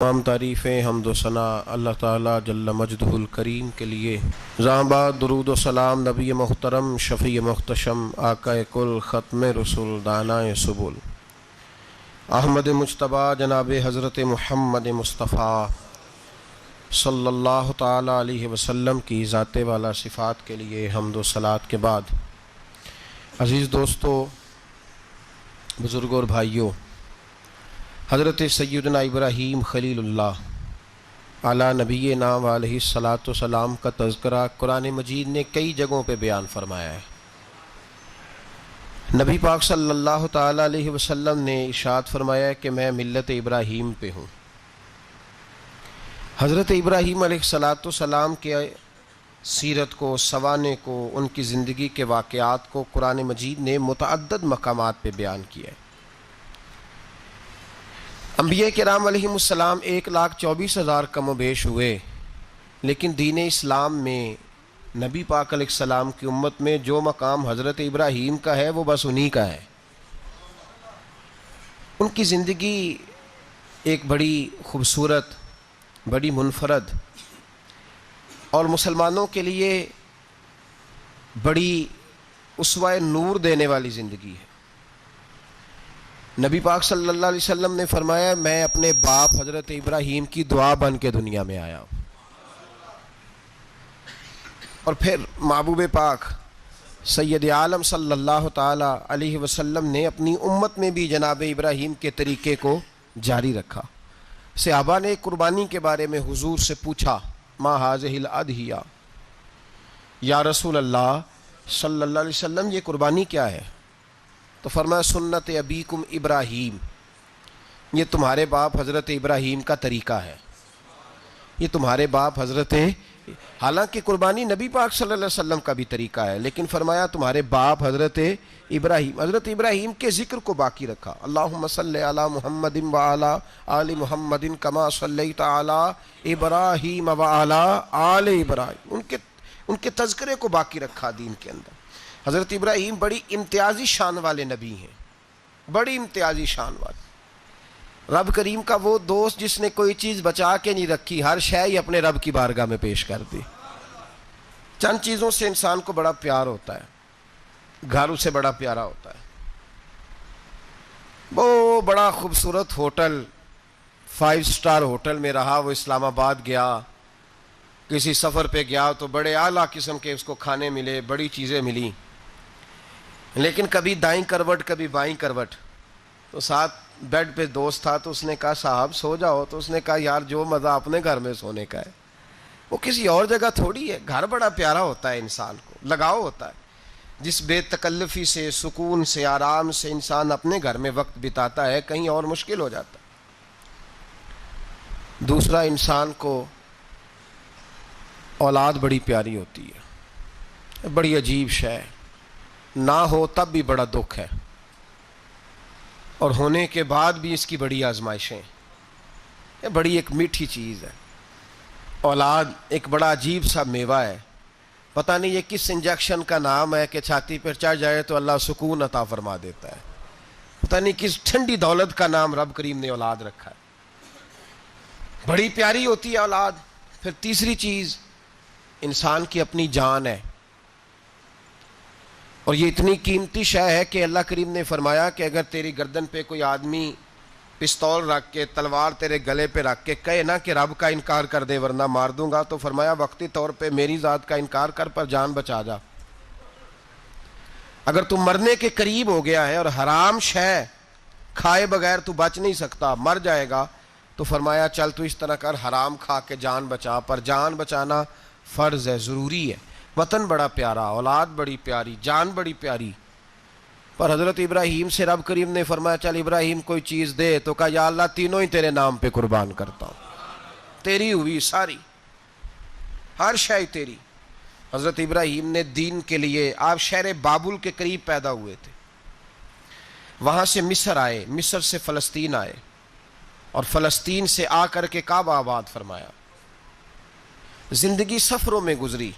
تمام تعریفیں حمد و ثنا اللہ تعالیٰ جل مجدہ الکریم کے لیے۔ زاں بعد درود و سلام نبی محترم شفیع محتشم آقا کل ختم رسول دانائے سبل احمد مجتبیٰ جناب حضرت محمد مصطفیٰ صلی اللہ تعالیٰ علیہ وسلم کی ذات والا صفات کے لیے حمد و صلات کے بعد، عزیز دوستو، بزرگوں اور بھائیوں، حضرت سیدنا ابراہیم خلیل اللہ علی نبینا و علیہ الصلاۃ والسلام کا تذکرہ قرآن مجید نے کئی جگہوں پہ بیان فرمایا ہے۔ نبی پاک صلی اللہ تعالیٰ علیہ وسلم نے ارشاد فرمایا ہے کہ میں ملت ابراہیم پہ ہوں۔ حضرت ابراہیم علیہ الصلاۃ والسلام کے سیرت کو، سوانح کو، ان کی زندگی کے واقعات کو قرآن مجید نے متعدد مقامات پہ بیان کیا ہے۔ انبیاء کرام علیہم السلام 1,24,000 کم و بیش ہوئے، لیکن دین اسلام میں نبی پاک علیہ السلام کی امت میں جو مقام حضرت ابراہیم کا ہے وہ بس انہی کا ہے۔ ان کی زندگی ایک بڑی خوبصورت، بڑی منفرد اور مسلمانوں کے لیے بڑی اسوہ نور دینے والی زندگی ہے۔ نبی پاک صلی اللہ علیہ وسلم نے فرمایا، میں اپنے باپ حضرت ابراہیم کی دعا بن کے دنیا میں آیا ہوں۔ اور پھر محبوب پاک سید عالم صلی اللہ تعالی علیہ وسلم نے اپنی امت میں بھی جناب ابراہیم کے طریقے کو جاری رکھا۔ صحابہ نے قربانی کے بارے میں حضور سے پوچھا، ما ھذہ الاضحیہ، یا رسول اللہ صلی اللہ علیہ وسلم یہ قربانی کیا ہے؟ تو فرمایا، سنت ابیکم ابراہیم، یہ تمہارے باپ حضرت ابراہیم کا طریقہ ہے، یہ تمہارے باپ حضرت، حالانکہ قربانی نبی پاک صلی اللہ علیہ وسلم کا بھی طریقہ ہے، لیکن فرمایا تمہارے باپ حضرت ابراہیم، حضرت ابراہیم کے ذکر کو باقی رکھا۔ اللہم صلی علی محمد وعلی آل محمد کما صلیت علی ابراہیم وعلی آل ابراہیم، ان کے تذکرے کو باقی رکھا دین کے اندر۔ حضرت ابراہیم بڑی امتیازی شان والے نبی ہیں، بڑی امتیازی شان والے۔ رب کریم کا وہ دوست جس نے کوئی چیز بچا کے نہیں رکھی، ہر شے ہی اپنے رب کی بارگاہ میں پیش کر دی۔ چند چیزوں سے انسان کو بڑا پیار ہوتا ہے، گھر اسے بڑا پیارا ہوتا ہے۔ وہ بڑا خوبصورت ہوٹل، 5 اسٹار ہوٹل میں رہا، وہ اسلام آباد گیا، کسی سفر پہ گیا تو بڑے اعلیٰ قسم کے اس کو کھانے ملے، بڑی چیزیں ملی، لیکن کبھی دائیں کروٹ کبھی بائیں کروٹ۔ تو ساتھ بیڈ پہ دوست تھا تو اس نے کہا صاحب سو جاؤ، تو اس نے کہا یار جو مزہ اپنے گھر میں سونے کا ہے وہ کسی اور جگہ تھوڑی ہے۔ گھر بڑا پیارا ہوتا ہے، انسان کو لگاؤ ہوتا ہے، جس بے تکلفی سے، سکون سے، آرام سے انسان اپنے گھر میں وقت بتاتا ہے، کہیں اور مشکل ہو جاتا ہے۔ دوسرا، انسان کو اولاد بڑی پیاری ہوتی ہے، بڑی عجیب شے ہے، نہ ہو تب بھی بڑا دکھ ہے، اور ہونے کے بعد بھی اس کی بڑی آزمائشیں، یہ بڑی ایک میٹھی چیز ہے۔ اولاد ایک بڑا عجیب سا میوہ ہے، پتہ نہیں یہ کس انجیکشن کا نام ہے کہ چھاتی پر چڑھ جائے تو اللہ سکون عطا فرما دیتا ہے، پتہ نہیں کس ٹھنڈی دولت کا نام رب کریم نے اولاد رکھا ہے، بڑی پیاری ہوتی ہے اولاد۔ پھر تیسری چیز انسان کی اپنی جان ہے، اور یہ اتنی قیمتی شے ہے کہ اللہ کریم نے فرمایا کہ اگر تیری گردن پہ کوئی آدمی پستول رکھ کے، تلوار تیرے گلے پہ رکھ کے کہے نا کہ رب کا انکار کر دے ورنہ مار دوں گا، تو فرمایا وقتی طور پہ میری ذات کا انکار کر پر جان بچا جا۔ اگر تو مرنے کے قریب ہو گیا ہے اور حرام شے کھائے بغیر تو بچ نہیں سکتا، مر جائے گا، تو فرمایا چل تو اس طرح کر، حرام کھا کے جان بچا، پر جان بچانا فرض ہے، ضروری ہے۔ وطن بڑا پیارا، اولاد بڑی پیاری، جان بڑی پیاری، پر حضرت ابراہیم سے رب کریم نے فرمایا چل ابراہیم کوئی چیز دے، تو کہا یا اللہ تینوں ہی تیرے نام پہ قربان کرتا ہوں، تیری ہوئی ساری، ہر شے تیری۔ حضرت ابراہیم نے دین کے لیے، آپ شہر بابل کے قریب پیدا ہوئے تھے، وہاں سے مصر آئے، مصر سے فلسطین آئے، اور فلسطین سے آ کر کے کعبہ آباد فرمایا۔ زندگی سفروں میں گزری،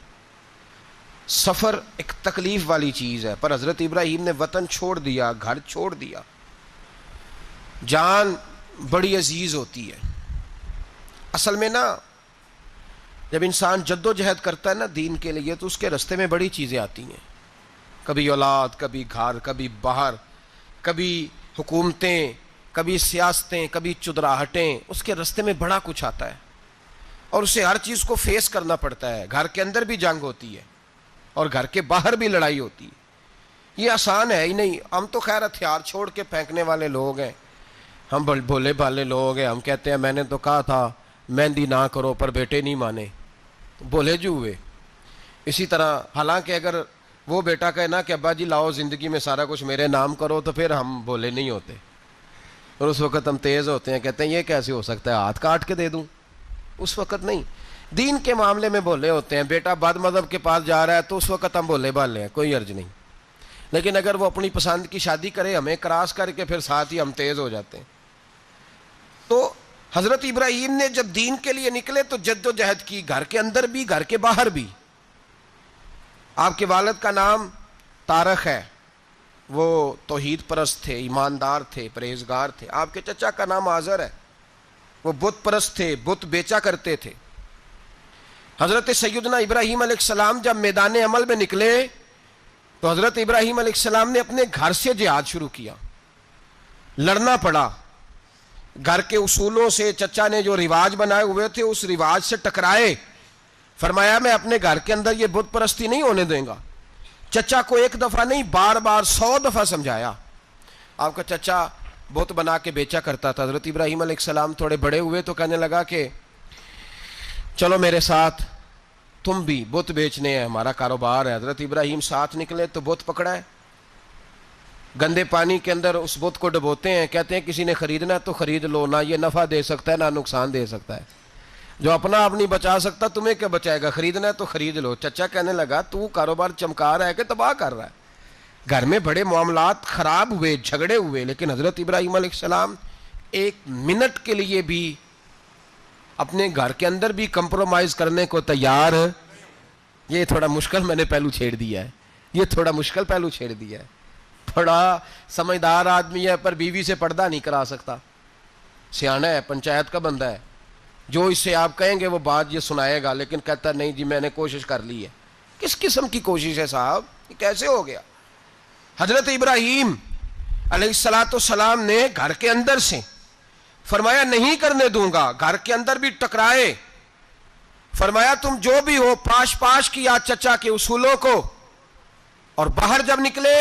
سفر ایک تکلیف والی چیز ہے، پر حضرت ابراہیم نے وطن چھوڑ دیا، گھر چھوڑ دیا۔ جان بڑی عزیز ہوتی ہے، اصل میں نا جب انسان جد و جہد کرتا ہے نا دین کے لیے تو اس کے رستے میں بڑی چیزیں آتی ہیں، کبھی اولاد، کبھی گھر، کبھی باہر، کبھی حکومتیں، کبھی سیاستیں، کبھی چدراہٹیں، اس کے رستے میں بڑا کچھ آتا ہے اور اسے ہر چیز کو فیس کرنا پڑتا ہے۔ گھر کے اندر بھی جنگ ہوتی ہے اور گھر کے باہر بھی لڑائی ہوتی ہے، یہ آسان ہے ہی نہیں۔ ہم تو خیر ہتھیار چھوڑ کے پھینکنے والے لوگ ہیں، ہم بھولے بھالے لوگ ہیں، ہم کہتے ہیں میں نے تو کہا تھا مہندی نہ کرو پر بیٹے نہیں مانے، بولے جو ہوئے۔ اسی طرح حالانکہ اگر وہ بیٹا کہے نا کہ ابا جی لاؤ زندگی میں سارا کچھ میرے نام کرو تو پھر ہم بولے نہیں ہوتے، اور اس وقت ہم تیز ہوتے ہیں، کہتے ہیں یہ کیسے ہو سکتا ہے، ہاتھ کاٹ کے دے دوں۔ اس وقت نہیں، دین کے معاملے میں بولے ہوتے ہیں۔ بیٹا بد مذہب کے پاس جا رہا ہے تو اس وقت ہم بولے بھالے ہیں، کوئی عرض نہیں، لیکن اگر وہ اپنی پسند کی شادی کرے ہمیں کراس کر کے پھر ساتھ ہی ہم تیز ہو جاتے ہیں۔ تو حضرت ابراہیم نے جب دین کے لیے نکلے تو جد و جہد کی، گھر کے اندر بھی گھر کے باہر بھی۔ آپ کے والد کا نام طارق ہے، وہ توحید پرست تھے، ایماندار تھے، پرہیزگار تھے۔ آپ کے چچا کا نام آزر ہے، وہ بت پرست تھے، بت بیچا کرتے تھے۔ حضرت سیدنا ابراہیم علیہ السلام جب میدان عمل میں نکلے تو حضرت ابراہیم علیہ السلام نے اپنے گھر سے جہاد شروع کیا، لڑنا پڑا۔ گھر کے اصولوں سے، چچا نے جو رواج بنائے ہوئے تھے اس رواج سے ٹکرائے۔ فرمایا میں اپنے گھر کے اندر یہ بت پرستی نہیں ہونے دیں گا۔ چچا کو ایک دفعہ نہیں بار بار 100 دفعہ سمجھایا۔ آپ کا چچا بت بنا کے بیچا کرتا تھا۔ حضرت ابراہیم علیہ السلام تھوڑے بڑے ہوئے تو کہنے لگا کہ چلو میرے ساتھ، تم بھی بت بیچنے ہیں، ہمارا کاروبار ہے۔ حضرت ابراہیم ساتھ نکلے تو بت پکڑا ہے، گندے پانی کے اندر اس بت کو ڈبوتے ہیں، کہتے ہیں کسی نے خریدنا ہے تو خرید لو، نہ یہ نفع دے سکتا ہے نہ نقصان دے سکتا ہے، جو اپنا آپ نہیں بچا سکتا تمہیں کیا بچائے گا، خریدنا ہے تو خرید لو۔ چچا کہنے لگا تو کاروبار چمکا رہا ہے کہ تباہ کر رہا ہے۔ گھر میں بڑے معاملات خراب ہوئے، جھگڑے ہوئے، لیکن حضرت ابراہیم علیہ السلام ایک منٹ کے لیے بھی اپنے گھر کے اندر بھی کمپرومائز کرنے کو تیار۔ یہ تھوڑا مشکل میں نے پہلو چھیڑ دیا ہے، یہ تھوڑا مشکل پہلو چھیڑ دیا ہے۔ بڑا سمجھدار آدمی ہے پر بیوی سے پردہ نہیں کرا سکتا، سیانا ہے، پنچایت کا بندہ ہے، جو اس سے آپ کہیں گے وہ بات یہ سنائے گا، لیکن کہتا نہیں جی میں نے کوشش کر لی ہے۔ کس قسم کی کوشش ہے صاحب، یہ کیسے ہو گیا؟ حضرت ابراہیم علیہ السلام نے گھر کے اندر سے فرمایا نہیں کرنے دوں گا، گھر کے اندر بھی ٹکرائے۔ فرمایا تم جو بھی ہو، پاش پاش کیا چچا کے اصولوں کو، اور باہر جب نکلے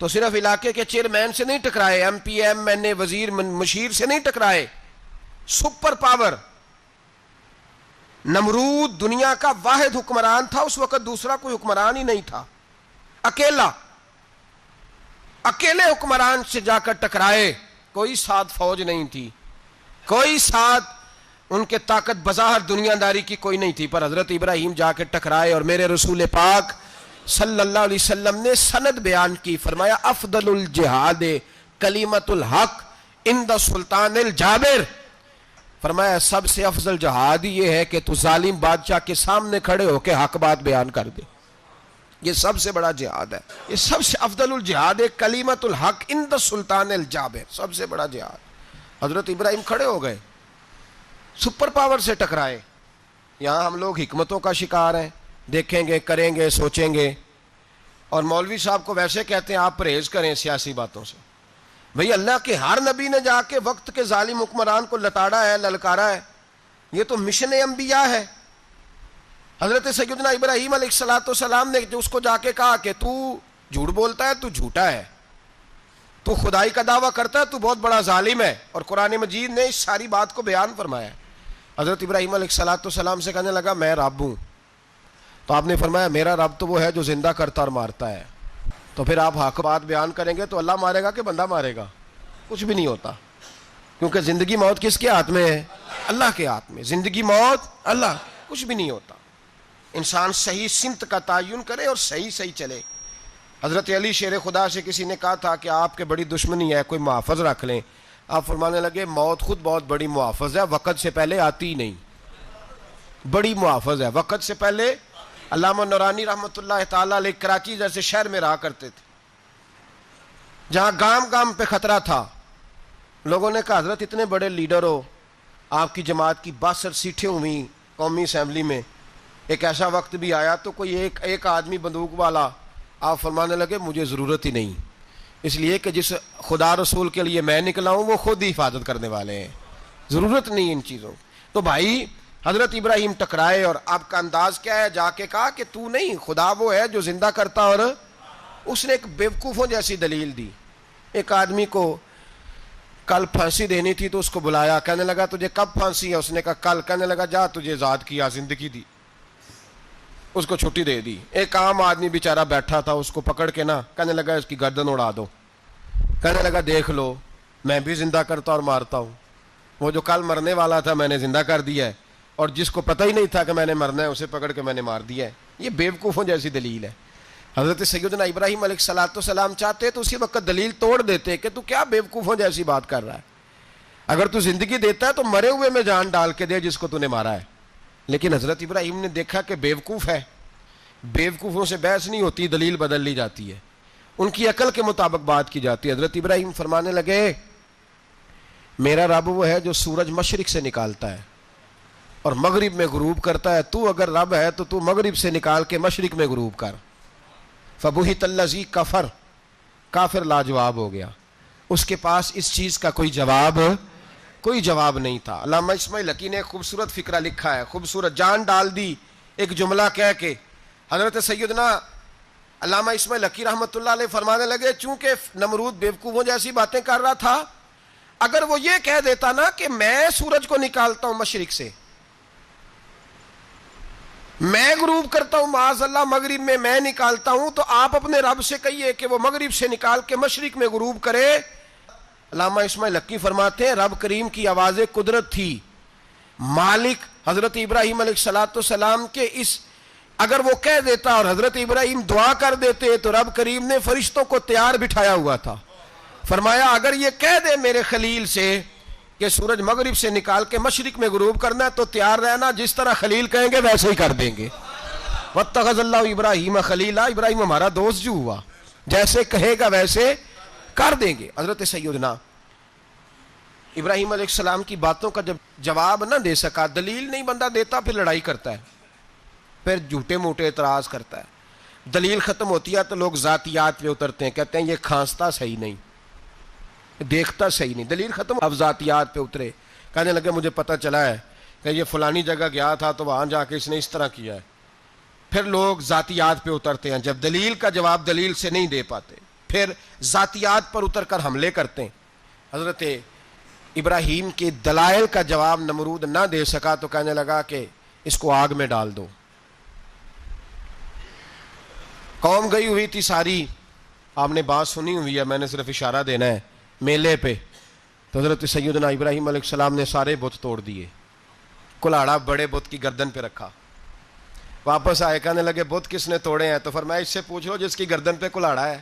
تو صرف علاقے کے چیئرمین سے نہیں ٹکرائے، ایم پی ایم این اے وزیر مشیر سے نہیں ٹکرائے، سپر پاور نمرود دنیا کا واحد حکمران تھا اس وقت، دوسرا کوئی حکمران ہی نہیں تھا، اکیلے حکمران سے جا کر ٹکرائے، کوئی ساتھ فوج نہیں تھی، کوئی ساتھ ان کے طاقت بظاہر دنیا داری کی کوئی نہیں تھی، پر حضرت ابراہیم جا کے ٹکرائے۔ اور میرے رسول پاک صلی اللہ علیہ وسلم نے سند بیان کی، فرمایا افضل الجہاد کلمۃ الحق عند سلطان الجابر۔ فرمایا سب سے افضل جہاد یہ ہے کہ تو ظالم بادشاہ کے سامنے کھڑے ہو کے حق بات بیان کر دے، یہ سب سے بڑا جہاد ہے، یہ سب سے افضل الجہاد کلمۃ الحق عند سلطان الجابر، سب سے بڑا جہاد۔ حضرت ابراہیم کھڑے ہو گئے، سپر پاور سے ٹکرائے۔ یہاں ہم لوگ حکمتوں کا شکار ہیں، دیکھیں گے، کریں گے، سوچیں گے، اور مولوی صاحب کو ویسے کہتے ہیں آپ پرہیز کریں سیاسی باتوں سے۔ بھئی اللہ کے ہر نبی نے جا کے وقت کے ظالم حکمران کو لتاڑا ہے، للکارا ہے، یہ تو مشن انبیاء ہے۔ حضرت سیدنا ابراہیم علیہ السلام نے جو اس کو جا کے کہا کہ تو جھوٹ بولتا ہے، تو جھوٹا ہے، تو خدائی کا دعویٰ کرتا ہے، تو بہت بڑا ظالم ہے، اور قرآن مجید نے اس ساری بات کو بیان فرمایا ہے۔ حضرت ابراہیم علیہ السلام سے کہنے لگا میں رب ہوں، تو آپ نے فرمایا میرا رب تو وہ ہے جو زندہ کرتا اور مارتا ہے۔ تو پھر آپ حق بات بیان کریں گے تو اللہ مارے گا کہ بندہ مارے گا؟ کچھ بھی نہیں ہوتا، کیونکہ زندگی موت کس کے ہاتھ میں ہے؟ اللہ کے ہاتھ میں، زندگی موت اللہ، کچھ بھی نہیں ہوتا۔ انسان صحیح سمت کا تعین کرے اور صحیح چلے۔ حضرت علی شیر خدا سے کسی نے کہا تھا کہ آپ کے بڑی دشمنی ہے، کوئی محافظ رکھ لیں۔ آپ فرمانے لگے موت خود بہت بڑی محافظ ہے، وقت سے پہلے آتی ہی نہیں، بڑی محافظ ہے، وقت سے پہلے۔ علامہ نورانی رحمۃ اللہ تعالیٰ علیہ کراچی جیسے شہر میں رہا کرتے تھے، جہاں گام گام پہ خطرہ تھا۔ لوگوں نے کہا حضرت اتنے بڑے لیڈر ہو، آپ کی جماعت کی 62 سیٹیں ہوئیں قومی اسمبلی میں. ایک ایسا وقت بھی آیا تو کوئی ایک آدمی بندوق والا آپ فرمانے لگے مجھے ضرورت ہی نہیں، اس لیے کہ جس خدا رسول کے لیے میں نکلا ہوں وہ خود ہی حفاظت کرنے والے ہیں، ضرورت نہیں ان چیزوں. تو بھائی حضرت ابراہیم ٹکرائے اور آپ کا انداز کیا ہے؟ جا کے کہا کہ تو نہیں، خدا وہ ہے جو زندہ کرتا. اور اس نے ایک بیوقوفوں جیسی دلیل دی. ایک آدمی کو کل پھانسی دینی تھی تو اس کو بلایا، کہنے لگا تجھے کب پھانسی ہے؟ اس نے کہا کل. کہنے لگا جا تجھے آزاد کیا، زندگی دی، اس کو چھٹی دے دی. ایک عام آدمی بیچارہ بیٹھا تھا، اس کو پکڑ کے نا کہنے لگا اس کی گردن اڑا دو. کہنے لگا دیکھ لو میں بھی زندہ کرتا اور مارتا ہوں، وہ جو کل مرنے والا تھا میں نے زندہ کر دیا ہے، اور جس کو پتہ ہی نہیں تھا کہ میں نے مرنا ہے اسے پکڑ کے میں نے مار دیا ہے. یہ بیوقوفوں جیسی دلیل ہے. حضرت سیدنا ابراہیم علیہ السلام چاہتے تو اسی وقت دلیل توڑ دیتے کہ تو کیا بیوقوفوں جیسی بات کر رہا ہے، اگر تو زندگی دیتا ہے تو مرے ہوئے میں جان ڈال کے دے جس کو تو نے مارا ہے. لیکن حضرت ابراہیم نے دیکھا کہ بیوقوف ہے، بیوقوفوں سے بحث نہیں ہوتی، دلیل بدل لی جاتی ہے، ان کی عقل کے مطابق بات کی جاتی ہے. حضرت ابراہیم فرمانے لگے میرا رب وہ ہے جو سورج مشرق سے نکالتا ہے اور مغرب میں غروب کرتا ہے. تو اگر رب ہے تو تو مغرب سے نکال کے مشرق میں غروب کر. فبہت الذی کفر، کافر لاجواب ہو گیا، اس کے پاس اس چیز کا کوئی جواب نہیں تھا. علامہ اسماعیل حقی نے خوبصورت فقرہ لکھا ہے، خوبصورت جان ڈال دی ایک جملہ کہہ کے. حضرت سیدنا علامہ اسماعیل حقی رحمۃ اللہ علیہ فرمانے لگے چونکہ نمرود بیوقوفوں جیسی باتیں کر رہا تھا، اگر وہ یہ کہہ دیتا نا کہ میں سورج کو نکالتا ہوں مشرق سے، میں غروب کرتا ہوں معاذ اللہ مغرب میں میں نکالتا ہوں، تو آپ اپنے رب سے کہیے کہ وہ مغرب سے نکال کے مشرق میں غروب کرے. علامہ اسماعیل حقی فرماتے ہیں رب کریم کی آواز قدرت تھی، مالک حضرت ابراہیم علیہ السلام کے اس اگر وہ کہہ دیتا اور حضرت ابراہیم دعا کر دیتے تو رب کریم نے فرشتوں کو تیار بٹھایا ہوا تھا. فرمایا اگر یہ کہہ دے میرے خلیل سے کہ سورج مغرب سے نکال کے مشرق میں غروب کرنا ہے تو تیار رہنا، جس طرح خلیل کہیں گے ویسے ہی کر دیں گے. واتخذ اللہ ابراہیم خلیلا، ابراہیم ہمارا دوست جو ہوا، جیسے کہے گا ویسے کر دیں گے. حضرت سیدنا ابراہیم علیہ السلام کی باتوں کا جب جواب نہ دے سکا، دلیل نہیں بندہ دیتا، پھر لڑائی کرتا ہے، پھر جھوٹے موٹے اعتراض کرتا ہے. دلیل ختم ہوتی ہے تو لوگ ذاتیات پہ اترتے ہیں، کہتے ہیں یہ کھانستا صحیح نہیں، دیکھتا صحیح نہیں. دلیل ختم، اب ذاتیات پہ اترے، کہنے لگے مجھے پتہ چلا ہے کہ یہ فلانی جگہ گیا تھا تو وہاں جا کے اس نے اس طرح کیا ہے. پھر لوگ ذاتیات پہ اترتے ہیں، جب دلیل کا جواب دلیل سے نہیں دے پاتے پھر ذاتیات پر اتر کر حملے کرتے ہیں. حضرت ابراہیم کے دلائل کا جواب نمرود نہ دے سکا تو کہنے لگا کہ اس کو آگ میں ڈال دو. قوم گئی ہوئی تھی ساری، آپ نے بات سنی ہوئی ہے، میں نے صرف اشارہ دینا ہے، میلے پہ. تو حضرت سیدنا ابراہیم علیہ السلام نے سارے بت توڑ دیے، کلاڑا بڑے بت کی گردن پہ رکھا. واپس آئے، کہنے لگے بت کس نے توڑے ہیں؟ تو فرمایا اس سے پوچھ لو جس کی گردن پہ کلاڑا ہے.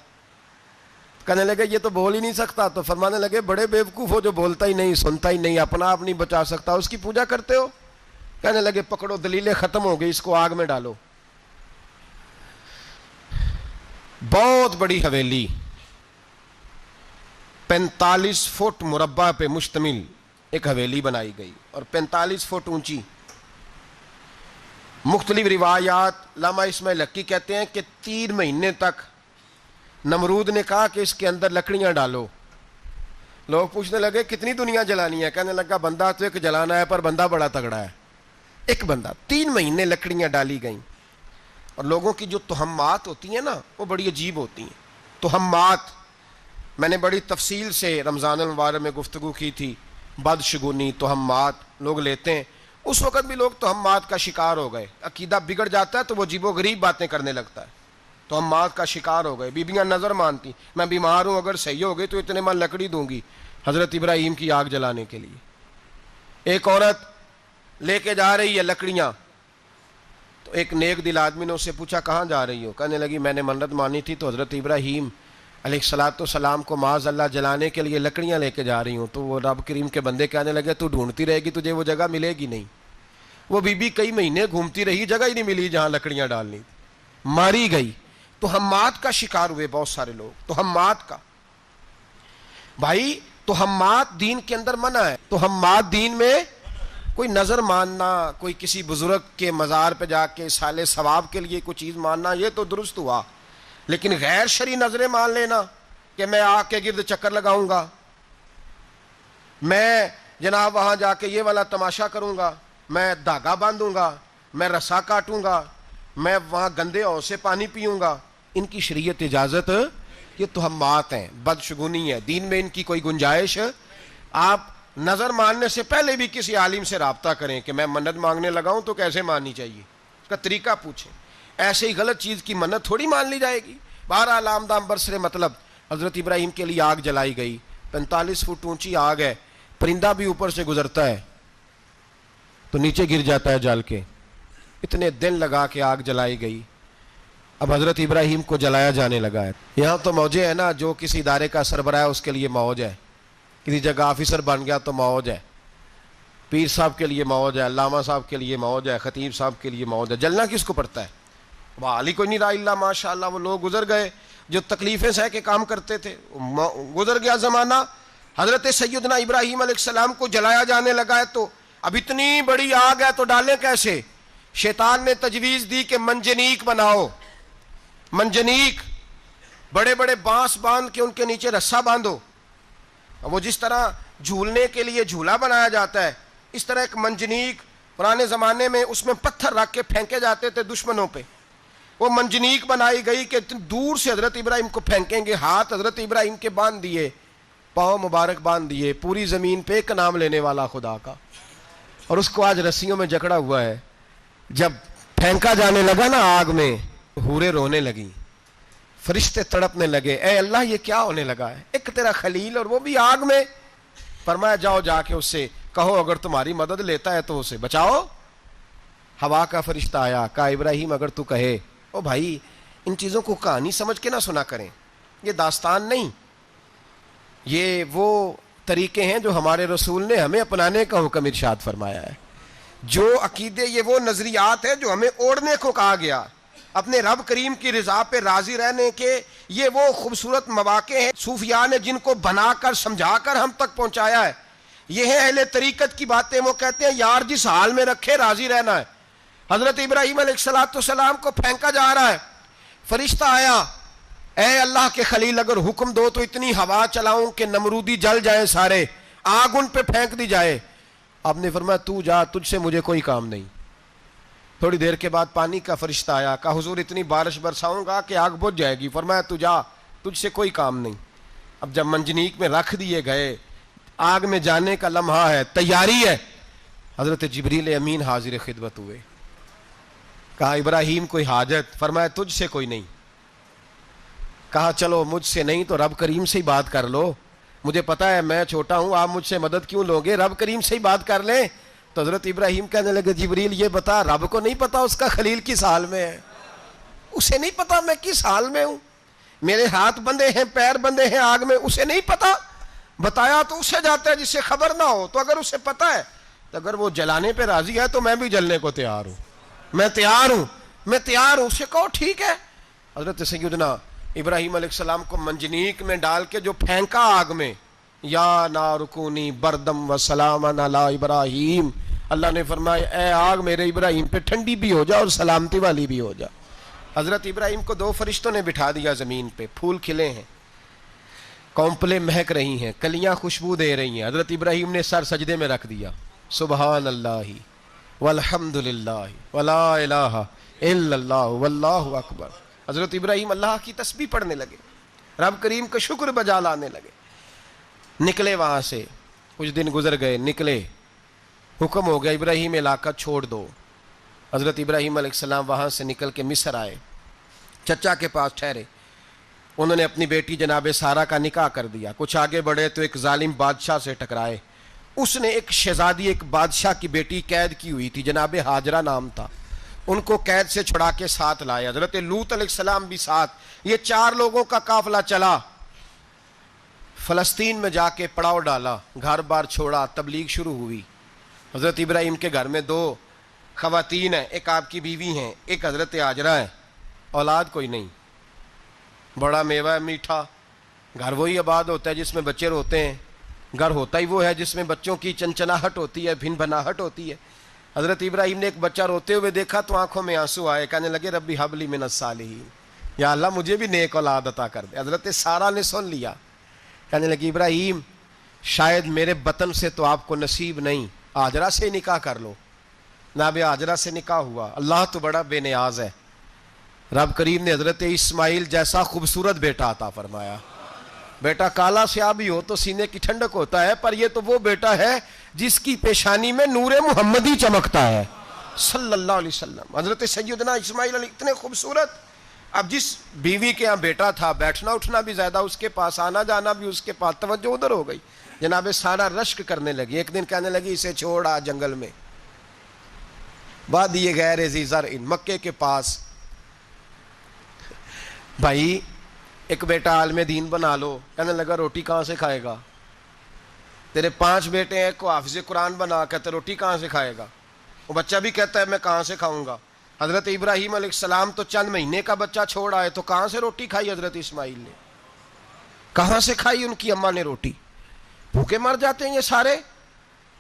کہنے لگے یہ تو بول ہی نہیں سکتا. تو فرمانے لگے بڑے بیوقوف ہو، جو بولتا ہی نہیں، سنتا ہی نہیں، اپنا آپ نہیں بچا سکتا، اس کی پوجا کرتے ہو. کہنے لگے پکڑو، دلیلیں ختم ہو گئی، اس کو آگ میں ڈالو. بہت بڑی حویلی 45 فٹ مربع پہ مشتمل ایک حویلی بنائی گئی اور 45 فٹ اونچی. مختلف روایات، علامہ اسماعیل حقی کہتے ہیں کہ 3 مہینے تک نمرود نے کہا کہ اس کے اندر لکڑیاں ڈالو. لوگ پوچھنے لگے کتنی دنیا جلانی ہے؟ کہنے لگا بندہ تو ایک جلانا ہے، پر بندہ بڑا تگڑا ہے، ایک بندہ. 3 مہینے لکڑیاں ڈالی گئیں. اور لوگوں کی جو تہمات ہوتی ہیں نا وہ بڑی عجیب ہوتی ہیں. تہمات میں نے بڑی تفصیل سے رمضان المبارک میں گفتگو کی تھی. بدشگونی، تہمات لوگ لیتے ہیں. اس وقت بھی لوگ تہمات کا شکار ہو گئے، عقیدہ بگڑ جاتا ہے تو وہ عجیب و غریب باتیں کرنے لگتا ہے. تہمات کا شکار ہو گئے. بیبیاں نظر مانتی، میں بیمار ہوں، اگر صحیح ہو گئی تو اتنے من لکڑی دوں گی حضرت ابراہیم کی آگ جلانے کے لیے. ایک عورت لے کے جا رہی ہے لکڑیاں، تو ایک نیک دل آدمی نے اس سے پوچھا کہاں جا رہی ہو؟ کہنے لگی میں نے منت مانی تھی تو حضرت ابراہیم علیہ السلام کو معاذ اللہ جلانے کے لیے لکڑیاں لے کے جا رہی ہوں. تو وہ رب کریم کے بندے کہنے لگے تو ڈھونڈتی رہے گی، تجھے وہ جگہ ملے گی نہیں. وہ بی بی کئی مہینے گھومتی رہی، جگہ ہی نہیں ملی جہاں لکڑیاں ڈالنی، ماری گئی. تہمات کا شکار ہوئے بہت سارے لوگ. تہمات کا بھائی، تہمات دین کے اندر منع ہے. تہمات دین میں کوئی نظر ماننا، کوئی کسی بزرگ کے مزار پہ جا کے سال ثواب کے لیے کوئی چیز ماننا، یہ تو درست ہوا، لیکن غیر شرعی نظریں مان لینا کہ میں آگ کے گرد چکر لگاؤں گا، میں جناب وہاں جا کے یہ والا تماشا کروں گا، میں دھاگا باندھوں گا، میں رسا کاٹوں گا، میں وہاں گندے ہو سے پانی پیوں گا، ان کی شریعت اجازت، یہ توہمات ہیں، بدشگونی ہے، دین میں ان کی کوئی گنجائش۔ آپ نظر ماننے سے پہلے بھی کسی عالم سے رابطہ کریں کہ میں منت مانگنے لگاؤں تو کیسے ماننی چاہیے، اس کا طریقہ پوچھیں، ایسے ہی غلط چیز کی منت تھوڑی مان لی جائے گی۔ بہرحال آمدام برسر مطلب حضرت ابراہیم کے لیے آگ جلائی گئی، 45 فٹ اونچی آگ ہے، پرندہ بھی اوپر سے گزرتا ہے تو نیچے گر جاتا ہے جل کے، اتنے دن لگا کے آگ جلائی گئی۔ اب حضرت ابراہیم کو جلایا جانے لگا ہے۔ یہاں تو موجیں ہیں نا، جو کسی ادارے کا سربراہ ہے اس کے لیے موج ہے، کسی جگہ آفیسر بن گیا تو موج ہے، پیر صاحب کے لیے موج ہے، علامہ صاحب کے لیے موج ہے، خطیب صاحب کے لیے موج ہے۔ جلنا کس کو پڑتا ہے؟ وہ علی کوئی نہیں رہا اللہ ماشاءاللہ، وہ لوگ گزر گئے جو تکلیفیں سہ کے کام کرتے تھے، گزر گیا زمانہ۔ حضرت سیدنا ابراہیم علیہ السلام کو جلایا جانے لگا ہے تو اب اتنی بڑی آگ ہے تو ڈالیں کیسے؟ شیطان نے تجویز دی کہ منجنیق بناؤ، منجنیق، بڑے بڑے بانس باندھ کے ان کے نیچے رسا باندھو، وہ جس طرح جھولنے کے لیے جھولا بنایا جاتا ہے اس طرح ایک منجنیق پرانے زمانے میں اس میں پتھر رکھ کے پھینکے جاتے تھے دشمنوں پہ، وہ منجنیق بنائی گئی کہ دور سے حضرت ابراہیم کو پھینکیں گے، ہاتھ حضرت ابراہیم کے باندھ دیے، پاؤں مبارک باندھ دیے، پوری زمین پہ ایک نام لینے والا خدا کا، اور اس کو آج رسیوں میں جکڑا ہوا ہے۔ جب پھینکا جانے لگا نا آگ میں، حوریں رونے لگیں، فرشتے تڑپنے لگے، اے اللہ یہ کیا ہونے لگا ہے، ایک تیرا خلیل اور وہ بھی آگ میں۔ فرمایا جاؤ جا کے اس سے کہو اگر تمہاری مدد لیتا ہے تو اسے بچاؤ۔ ہوا کا فرشتہ آیا، کہا ابراہیم اگر تو کہے، او بھائی ان چیزوں کو کہانی سمجھ کے نہ سنا کریں، یہ داستان نہیں، یہ وہ طریقے ہیں جو ہمارے رسول نے ہمیں اپنانے کا حکم ارشاد فرمایا ہے، جو عقیدے، یہ وہ نظریات ہیں جو ہمیں اوڑھنے کو کہا گیا، اپنے رب کریم کی رضا پہ راضی رہنے کے یہ وہ خوبصورت مواقع ہیں صوفیاء نے جن کو بنا کر سمجھا کر ہم تک پہنچایا ہے۔ یہ ہے اہل طریقت کی باتیں، وہ کہتے ہیں یار جس حال میں رکھے راضی رہنا ہے۔ حضرت ابراہیم علیہ السلام کو پھینکا جا رہا ہے، فرشتہ آیا، اے اللہ کے خلیل اگر حکم دو تو اتنی ہوا چلاؤں کہ نمرودی جل جائیں سارے، آگ ان پہ پھینک دی جائے۔ آپ نے فرمایا تو جا، تجھ سے مجھے کوئی کام نہیں۔ تھوڑی دیر کے بعد پانی کا فرشتہ آیا، کہا حضور اتنی بارش برساؤں گا کہ آگ بجھ جائے گی۔ فرمایا تو جا، تجھ سے کوئی کام نہیں۔ اب جب منجنیق میں رکھ دیے گئے، آگ میں جانے کا لمحہ ہے، تیاری ہے، حضرت جبریل امین حاضر خدمت ہوئے، کہا ابراہیم کوئی حاجت؟ فرمایا تجھ سے کوئی نہیں۔ کہا چلو مجھ سے نہیں تو رب کریم سے ہی بات کر لو، مجھے پتا ہے میں چھوٹا ہوں، آپ مجھ سے مدد کیوں لو گے، رب کریم سے ہی بات کر لیں۔ تو حضرت ابراہیم کہنے لگے جبریل یہ بتا رب کو نہیں پتا اس کا خلیل کس حال میں ہے، اسے نہیں پتا میں کس حال میں ہوں، میرے ہاتھ بندھے ہیں پیر بندھے ہیں آگ میں، اسے نہیں پتا، بتایا تو اسے جاتا ہے جس سے خبر نہ ہو، تو اگر اسے پتا ہے تو اگر وہ جلانے پہ راضی ہے تو میں بھی جلنے کو تیار ہوں، میں تیار ہوں، میں تیار ہوں، اسے کہو ٹھیک ہے۔ حضرت سیدنا ابراہیم علیہ السلام کو منجنیق میں ڈال کے جو پھینکا آگ میں، یا نارکونی بردم و سلام علی ابراہیم، اللہ نے فرمایا اے آگ میرے ابراہیم پہ ٹھنڈی بھی ہو جا اور سلامتی والی بھی ہو جا۔ حضرت ابراہیم کو دو فرشتوں نے بٹھا دیا زمین پہ، پھول کھلے ہیں، کونپلیں مہک رہی ہیں، کلیاں خوشبو دے رہی ہیں، حضرت ابراہیم نے سر سجدے میں رکھ دیا، سبحان اللہ والحمد للہ ولا الہ الا اللہ واللہ اکبر۔ حضرت ابراہیم اللہ کی تسبیح پڑھنے لگے، رب کریم کا شکر بجا لانے لگے، نکلے وہاں سے، کچھ دن گزر گئے، نکلے، حکم ہو گیا ابراہیم علاقہ چھوڑ دو۔ حضرت ابراہیم علیہ السلام وہاں سے نکل کے مصر آئے، چچا کے پاس ٹھہرے، انہوں نے اپنی بیٹی جناب سارہ کا نکاح کر دیا، کچھ آگے بڑھے تو ایک ظالم بادشاہ سے ٹکرائے، اس نے ایک شہزادی، ایک بادشاہ کی بیٹی قید کی ہوئی تھی، جناب ہاجرہ نام تھا، ان کو قید سے چھڑا کے ساتھ لائے، حضرت لوط علیہ السلام بھی ساتھ، یہ 4 لوگوں کا قافلہ چلا، فلسطین میں جا کے پڑاؤ ڈالا، گھر بار چھوڑا، تبلیغ شروع ہوئی۔ حضرت ابراہیم کے گھر میں 2 خواتین ہیں، ایک آپ کی بیوی ہیں، ایک حضرت ہاجرہ ہیں، اولاد کوئی نہیں، بڑا میوہ ہے میٹھا، گھر وہی آباد ہوتا ہے جس میں بچے روتے ہیں، گھر ہوتا ہی وہ ہے جس میں بچوں کی چنچناہٹ ہوتی ہے، بھن بھناہٹ ہوتی ہے۔ حضرت ابراہیم نے ایک بچہ روتے ہوئے دیکھا تو آنکھوں میں آنسو آئے، کہنے لگے ربی حب لی من الصالحین، یا اللہ مجھے بھی نیک اولاد عطا کر دے۔ حضرت سارہ نے سن لیا، کہنے لگی ابراہیم شاید میرے بطن سے تو آپ کو نصیب نہیں، ہاجرہ سے نکاح کر لو۔ جناب ہاجرہ سے نکاح ہوا۔ اللہ تو بڑا بے نیاز ہے، رب کریم نے حضرت اسماعیل جیسا خوبصورت بیٹا عطا فرمایا۔ بیٹا کالا سیاہ بھی ہو تو سینے کی ٹھنڈک ہوتا ہے، پر یہ تو وہ بیٹا ہے جس کی پیشانی میں نور محمدی چمکتا ہے صلی اللہ علیہ وسلم۔ حضرت سیدنا اسماعیل علیہ اتنے خوبصورت، اب جس بیوی کے یہاں بیٹا تھا بیٹھنا اٹھنا بھی زیادہ اس کے پاس، آنا جانا بھی اس کے پاس، توجہ ادھر ہو گئی۔ جناب سارا رشک کرنے لگی، ایک دن کہنے لگی اسے چھوڑ آ جنگل میں، وادی غیر ذی زرع مکے کے پاس، بھائی ایک بیٹا عالم دین بنا لو۔ کہنے لگا روٹی کہاں سے کھائے گا؟ تیرے 5 بیٹے ہیں، کو حافظ قرآن بنا، کہتے روٹی کہاں سے کھائے گا؟ وہ بچہ بھی کہتا ہے میں کہاں سے کھاؤں گا۔ حضرت ابراہیم علیہ السلام تو چند مہینے کا بچہ چھوڑ آئے، تو کہاں سے روٹی کھائی حضرت اسماعیل نے؟ کہاں سے کھائی ان کی اماں نے روٹی؟ بھوکے مر جاتے ہیں یہ سارے۔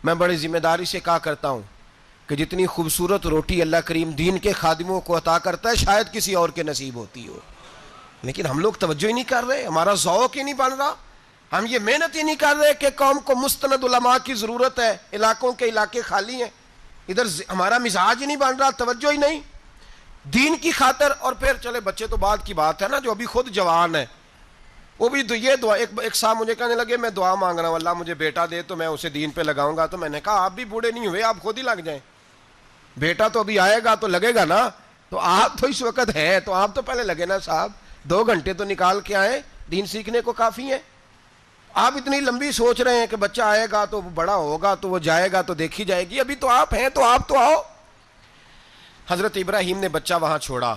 میں بڑی ذمہ داری سے کہا کرتا ہوں کہ جتنی خوبصورت روٹی اللہ کریم دین کے خادموں کو عطا کرتا ہے شاید کسی اور کے نصیب ہوتی ہو، لیکن ہم لوگ توجہ ہی نہیں کر رہے، ہمارا ذوق ہی نہیں بن رہا، ہم یہ محنت ہی نہیں کر رہے کہ قوم کو مستند علماء کی ضرورت ہے، علاقوں کے علاقے خالی ہیں، ادھر ہمارا مزاج ہی نہیں بن رہا، توجہ ہی نہیں دین کی خاطر۔ اور پھر چلے بچے تو بعد کی بات ہے نا، جو ابھی خود جوان ہے وہ بھی یہ دعا، ایک صاحب مجھے کہنے لگے میں دعا مانگ رہا ہوں اللہ مجھے بیٹا دے تو میں اسے دین پہ لگاؤں گا، تو میں نے کہا آپ بھی بوڑھے نہیں ہوئے، آپ خود ہی لگ جائیں، بیٹا تو ابھی آئے گا تو لگے گا نا، تو آپ تو اس وقت ہے تو آپ تو پہلے لگے نا صاحب، 2 گھنٹے تو نکال کے آئے، دین سیکھنے کو کافی ہے۔ آپ اتنی لمبی سوچ رہے ہیں کہ بچہ آئے گا تو بڑا ہوگا تو وہ جائے گا تو دیکھی جائے گی، ابھی تو آپ ہیں تو آپ تو آؤ۔ حضرت ابراہیم نے بچہ وہاں چھوڑا۔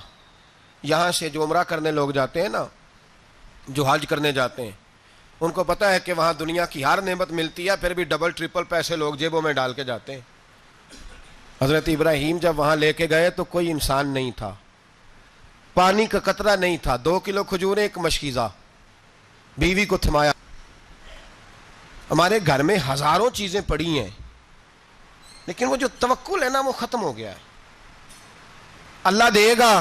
یہاں سے جو عمرہ کرنے لوگ جاتے ہیں نا، جو حج کرنے جاتے ہیں، ان کو پتہ ہے کہ وہاں دنیا کی ہر نعمت ملتی ہے، پھر بھی ڈبل ٹرپل پیسے لوگ جیبوں میں ڈال کے جاتے ہیں۔ حضرت ابراہیم جب وہاں لے کے گئے تو کوئی انسان نہیں تھا، پانی کا قطرہ نہیں تھا، 2 کلو کھجوریں، ایک مشکیزہ، بیوی کو تھمایا۔ ہمارے گھر میں ہزاروں چیزیں پڑی ہیں لیکن وہ جو توکل ہے نا وہ ختم ہو گیا ہے۔ اللہ دے گا،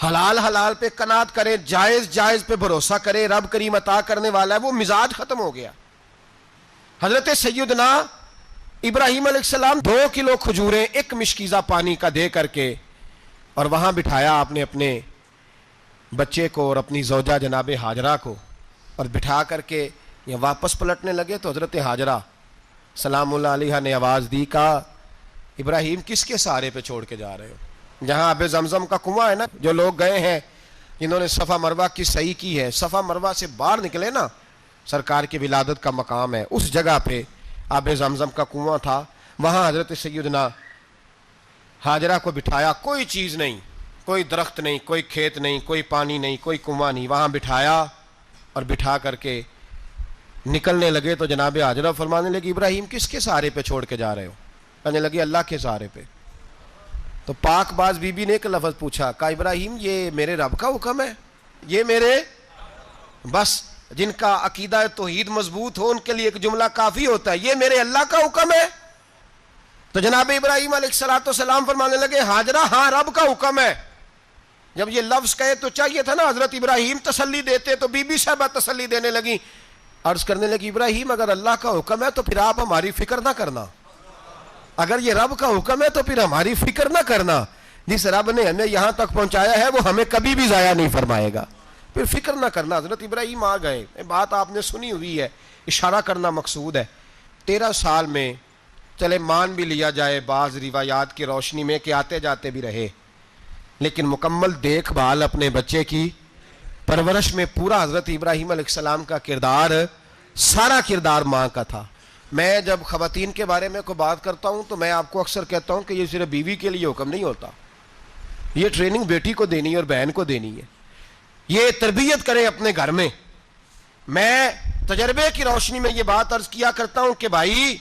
حلال حلال پہ قناعت کرے، جائز جائز پہ بھروسہ کرے، رب کریم عطا کرنے والا ہے، وہ مزاج ختم ہو گیا۔ حضرت سیدنا ابراہیم علیہ السلام 2 کلو کھجوریں، ایک مشکیزہ پانی کا دے کر کے، اور وہاں بٹھایا آپ نے اپنے بچے کو اور اپنی زوجہ جناب ہاجرہ کو، اور بٹھا کر کے یہ واپس پلٹنے لگے تو حضرت ہاجرہ سلام اللہ علیہ نے آواز دی، کہا ابراہیم کس کے سہارے پہ چھوڑ کے جا رہے ہو؟ جہاں آب زمزم کا کنواں ہے نا، جو لوگ گئے ہیں جنہوں نے صفا مروہ کی صحیح کی ہے، صفا مروہ سے باہر نکلے نا، سرکار کی ولادت کا مقام ہے، اس جگہ پہ آب زمزم کا کنواں تھا، وہاں حضرت سیدنا ہاجرہ کو بٹھایا، کوئی چیز نہیں، کوئی درخت نہیں، کوئی کھیت نہیں، کوئی پانی نہیں، کوئی کنواں نہیں، وہاں بٹھایا اور بٹھا کر کے نکلنے لگے تو جناب ہاجرہ فرمانے لگی ابراہیم کس کے سہارے پہ چھوڑ کے جا رہے ہو؟ کہنے لگی اللہ کے سہارے پہ۔ تو پاک باز بی بی نے ایک لفظ پوچھا، کہا ابراہیم یہ میرے رب کا حکم ہے، یہ میرے، بس جن کا عقیدہ توحید مضبوط ہو ان کے لیے ایک جملہ کافی ہوتا ہے، یہ میرے اللہ کا حکم ہے۔ تو جناب ابراہیم علیہ السلام فرمانے لگے ہاجرہ ہاں رب کا حکم ہے۔ جب یہ لفظ کہے تو چاہیے تھا نا حضرت ابراہیم تسلی دیتے، تو بی بی صاحبہ تسلی دینے لگی، عرض کرنے لگی ابراہیم اگر اللہ کا حکم ہے تو پھر آپ ہماری فکر نہ کرنا، اگر یہ رب کا حکم ہے تو پھر ہماری فکر نہ کرنا، جس رب نے ہمیں یہاں تک پہنچایا ہے وہ ہمیں کبھی بھی ضائع نہیں فرمائے گا، پھر فکر نہ کرنا۔ حضرت ابراہیم آ گئے، بات آپ نے سنی ہوئی ہے، اشارہ کرنا مقصود ہے۔ 13 سال میں چلے مان بھی لیا جائے بعض روایات کی روشنی میں کہ آتے جاتے بھی رہے، لیکن مکمل دیکھ بھال اپنے بچے کی پرورش میں پورا حضرت ابراہیم علیہ السلام کا کردار، سارا کردار ماں کا تھا۔ میں جب خواتین کے بارے میں کوئی بات کرتا ہوں تو میں آپ کو اکثر کہتا ہوں کہ یہ صرف بیوی کے لیے حکم نہیں ہوتا، یہ ٹریننگ بیٹی کو دینی ہے اور بہن کو دینی ہے، یہ تربیت کرے اپنے گھر میں۔ میں تجربے کی روشنی میں یہ بات عرض کیا کرتا ہوں کہ بھائی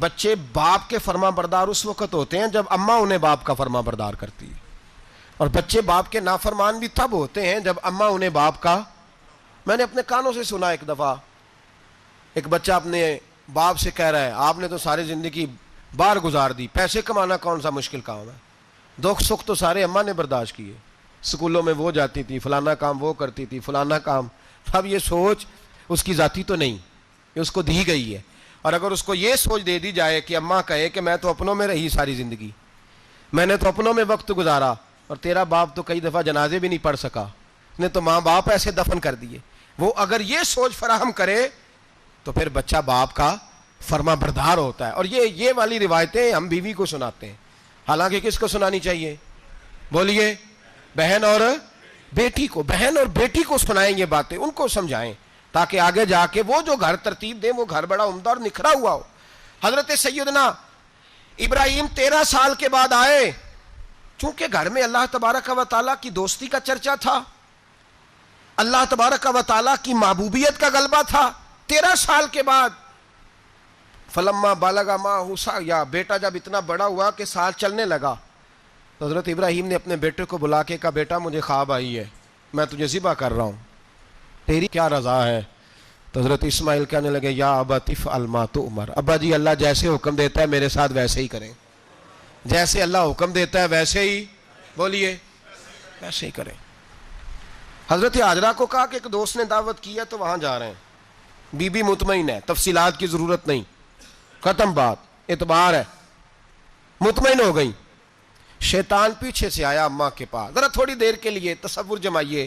بچے باپ کے فرما بردار اس وقت ہوتے ہیں جب اماں انہیں باپ کا فرما بردار کرتی ہے، اور بچے باپ کے نافرمان بھی تب ہوتے ہیں جب اماں انہیں باپ کا، میں نے اپنے کانوں سے سنا ایک دفعہ ایک بچہ اپنے باپ سے کہہ رہا ہے آپ نے تو ساری زندگی باہر گزار دی، پیسے کمانا کون سا مشکل کام ہے، دکھ سکھ تو سارے اماں نے برداشت کیے، سکولوں میں وہ جاتی تھی، فلانا کام وہ کرتی تھی، فلانا کام. اب یہ سوچ اس کی ذاتی تو نہیں، یہ اس کو دی گئی ہے. اور اگر اس کو یہ سوچ دے دی جائے کہ اماں کہے کہ میں تو اپنوں میں رہی ساری زندگی، میں نے تو اپنوں میں وقت گزارا، اور تیرا باپ تو کئی دفعہ جنازے بھی نہیں پڑھ سکا، نے تو ماں باپ ایسے دفن کر دیے، وہ اگر یہ سوچ فراہم کرے تو پھر بچہ باپ کا فرما بردار ہوتا ہے. اور یہ والی روایتیں ہم بیوی کو سناتے ہیں، حالانکہ کس کو سنانی چاہیے؟ بولیے. بہن اور بیٹی کو. بہن اور بیٹی کو سنائیں یہ باتیں، ان کو سمجھائیں تاکہ آگے جا کے وہ جو گھر ترتیب دیں وہ گھر بڑا عمدہ اور نکھرا ہوا ہو. حضرت سیدنا ابراہیم 13 سال کے بعد آئے، چونکہ گھر میں اللہ تبارک و تعالیٰ کی دوستی کا چرچا تھا، اللہ تبارک و تعالیٰ کی محبوبیت کا غلبہ تھا. 13 سال کے بعد فلما بالغ معہ السعی، بیٹا جب اتنا بڑا ہوا کہ سال چلنے لگا، تو حضرت ابراہیم نے اپنے بیٹے کو بلا کے کہا بیٹا مجھے خواب آئی ہے، میں تجھے ذبح کر رہا ہوں، تیری کیا رضا ہے؟ تو حضرت اسماعیل کہنے لگے یا ابت افعل ما تؤمر، ابا جی اللہ جیسے حکم دیتا ہے میرے ساتھ ویسے ہی کریں، جیسے اللہ حکم دیتا ہے ویسے ہی، بولیے، ویسے ہی کریں. حضرت ہاجرہ کو کہا کہ ایک دوست نے دعوت کی ہے تو وہاں جا رہے ہیں. بی بی مطمئن ہے، تفصیلات کی ضرورت نہیں، ختم بات، اعتبار ہے، مطمئن ہو گئی. شیطان پیچھے سے آیا اماں کے پاس. ذرا تھوڑی دیر کے لیے تصور جمائیے،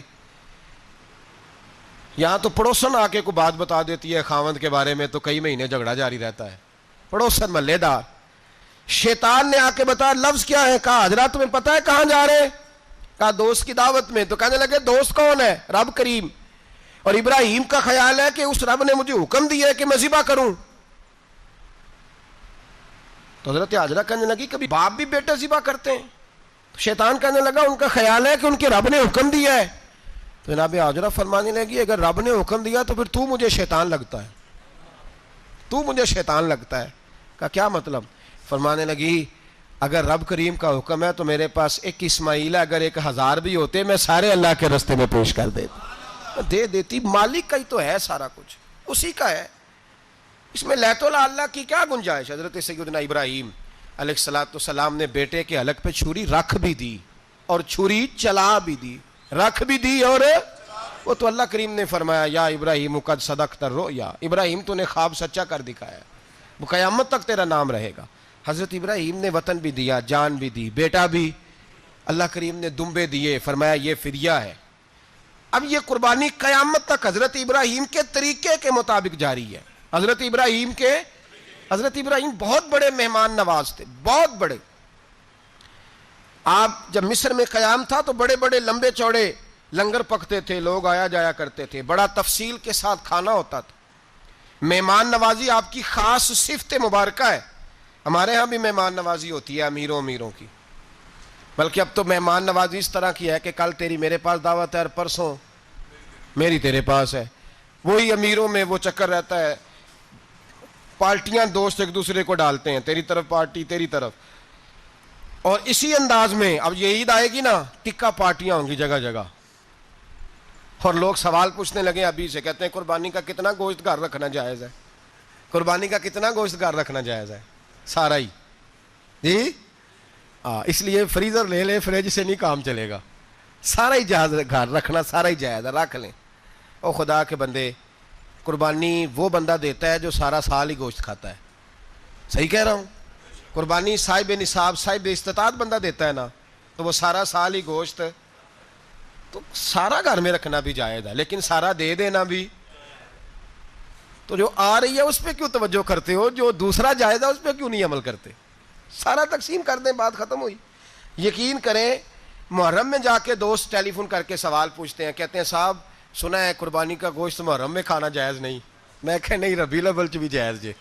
یہاں تو پڑوسن آ کے کوئی بات بتا دیتی ہے خاوند کے بارے میں تو کئی مہینے جھگڑا جاری رہتا ہے، پڑوسن محلے دار. شیطان نے آ کے بتایا لفظ کیا ہے؟ کہا حضرات تمہیں پتا ہے کہاں جا رہے ہیں؟ کہا دوست کی دعوت میں. تو کہنے لگے دوست کون ہے؟ رب کریم. اور ابراہیم کا خیال ہے کہ اس رب نے مجھے حکم دیا ہے کہ میں ذبح کروں. تو حضرت ہاجرہ کہنے لگی کبھی باپ بھی بیٹے ذبح کرتے ہیں؟ تو شیطان کہنے لگا ان کا خیال ہے کہ ان کے رب نے حکم دیا ہے. تو جناب ہاجرہ فرمانے لگی اگر رب نے حکم دیا تو پھر تو مجھے شیطان لگتا ہے، تو مجھے شیطان لگتا ہے. کہا کیا مطلب؟ فرمانے لگی اگر رب کریم کا حکم ہے تو میرے پاس ایک اسماعیل ہے، اگر 1000 بھی ہوتے میں سارے اللہ کے رستے میں پیش کر دے دیتی. مالک کا ہی تو ہے سارا کچھ، اسی کا ہے، اس میں لیت اللہ کی کیا گنجائش. حضرت سیدنا ابراہیم علیہ السلام نے بیٹے کے حلق پہ چھری رکھ بھی دی اور چھری چلا بھی دی، رکھ بھی دی، اور وہ تو اللہ کریم نے فرمایا یا ابراہیم قد صدقت الرؤیا، ابراہیم تو نے خواب سچا کر دکھایا، وہ قیامت تک تیرا نام رہے گا. حضرت ابراہیم نے وطن بھی دیا، جان بھی دی، بیٹا بھی. اللہ کریم نے دمبے دیے، فرمایا یہ فدیہ ہے. اب یہ قربانی قیامت تک حضرت ابراہیم کے طریقے کے مطابق جاری ہے. حضرت ابراہیم بہت بڑے مہمان نواز تھے، بہت بڑے. آپ جب مصر میں قیام تھا تو بڑے بڑے لمبے چوڑے لنگر پکتے تھے، لوگ آیا جایا کرتے تھے، بڑا تفصیل کے ساتھ کھانا ہوتا تھا. مہمان نوازی آپ کی خاص صفت مبارکہ ہے. ہمارے ہاں بھی مہمان نوازی ہوتی ہے امیروں کی، بلکہ اب تو مہمان نوازی اس طرح کی ہے کہ کل تیری میرے پاس دعوت ہے اور پرسوں میری تیرے پاس ہے. وہی امیروں میں وہ چکر رہتا ہے، پارٹیاں دوست ایک دوسرے کو ڈالتے ہیں، تیری طرف پارٹی تیری طرف. اور اسی انداز میں اب یہ عید آئے گی نا، ٹکا پارٹیاں ہوں گی جگہ جگہ، اور لوگ سوال پوچھنے لگے ابھی سے، کہتے ہیں قربانی کا کتنا گوشت گھر رکھنا جائز ہے؟ قربانی کا کتنا گوشت گھر رکھنا جائز ہے؟ سارا ہی جی. اس لیے فریزر لے لیں، فریج سے نہیں کام چلے گا، سارا ہی جہاز گھر رکھنا سارا ہی جائز ہے، رکھ لیں. او خدا کے بندے، قربانی وہ بندہ دیتا ہے جو سارا سال ہی گوشت کھاتا ہے. صحیح کہہ رہا ہوں؟ قربانی صاحب نصاب، صاحب استطاعت بندہ دیتا ہے نا، تو وہ سارا سال ہی گوشت، تو سارا گھر میں رکھنا بھی جائز ہے، لیکن سارا دے دینا بھی. تو جو آ رہی ہے اس پہ کیوں توجہ کرتے ہو؟ جو دوسرا جائز ہے اس پہ کیوں نہیں عمل کرتے؟ سارا تقسیم کر دیں، بات ختم ہوئی. یقین کریں محرم میں جا کے دوست ٹیلی فون کر کے سوال پوچھتے ہیں، کہتے ہیں صاحب سنا ہے قربانی کا گوشت محرم میں کھانا جائز نہیں. میں کہ نہیں، ربیع الاول چ بھی جائز جے،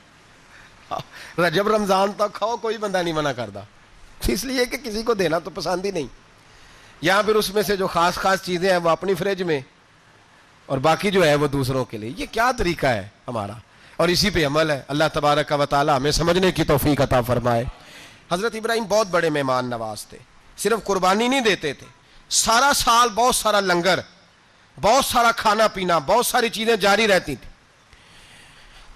رجب رمضان تک کھاؤ، کوئی بندہ نہیں منع کرتا. اس لیے کہ کسی کو دینا تو پسند ہی نہیں. یہاں پھر اس میں سے جو خاص چیزیں ہیں وہ اپنی فریج میں، اور باقی جو ہے وہ دوسروں کے لیے. یہ کیا طریقہ ہے ہمارا؟ اور اسی پہ عمل ہے. اللہ تبارک و تعالی ہمیں سمجھنے کی توفیق عطا فرمائے. حضرت ابراہیم بہت بڑے مہمان نواز تھے. صرف قربانی نہیں دیتے تھے، سارا سال بہت سارا لنگر، بہت سارا کھانا پینا، بہت ساری چیزیں جاری رہتی تھی.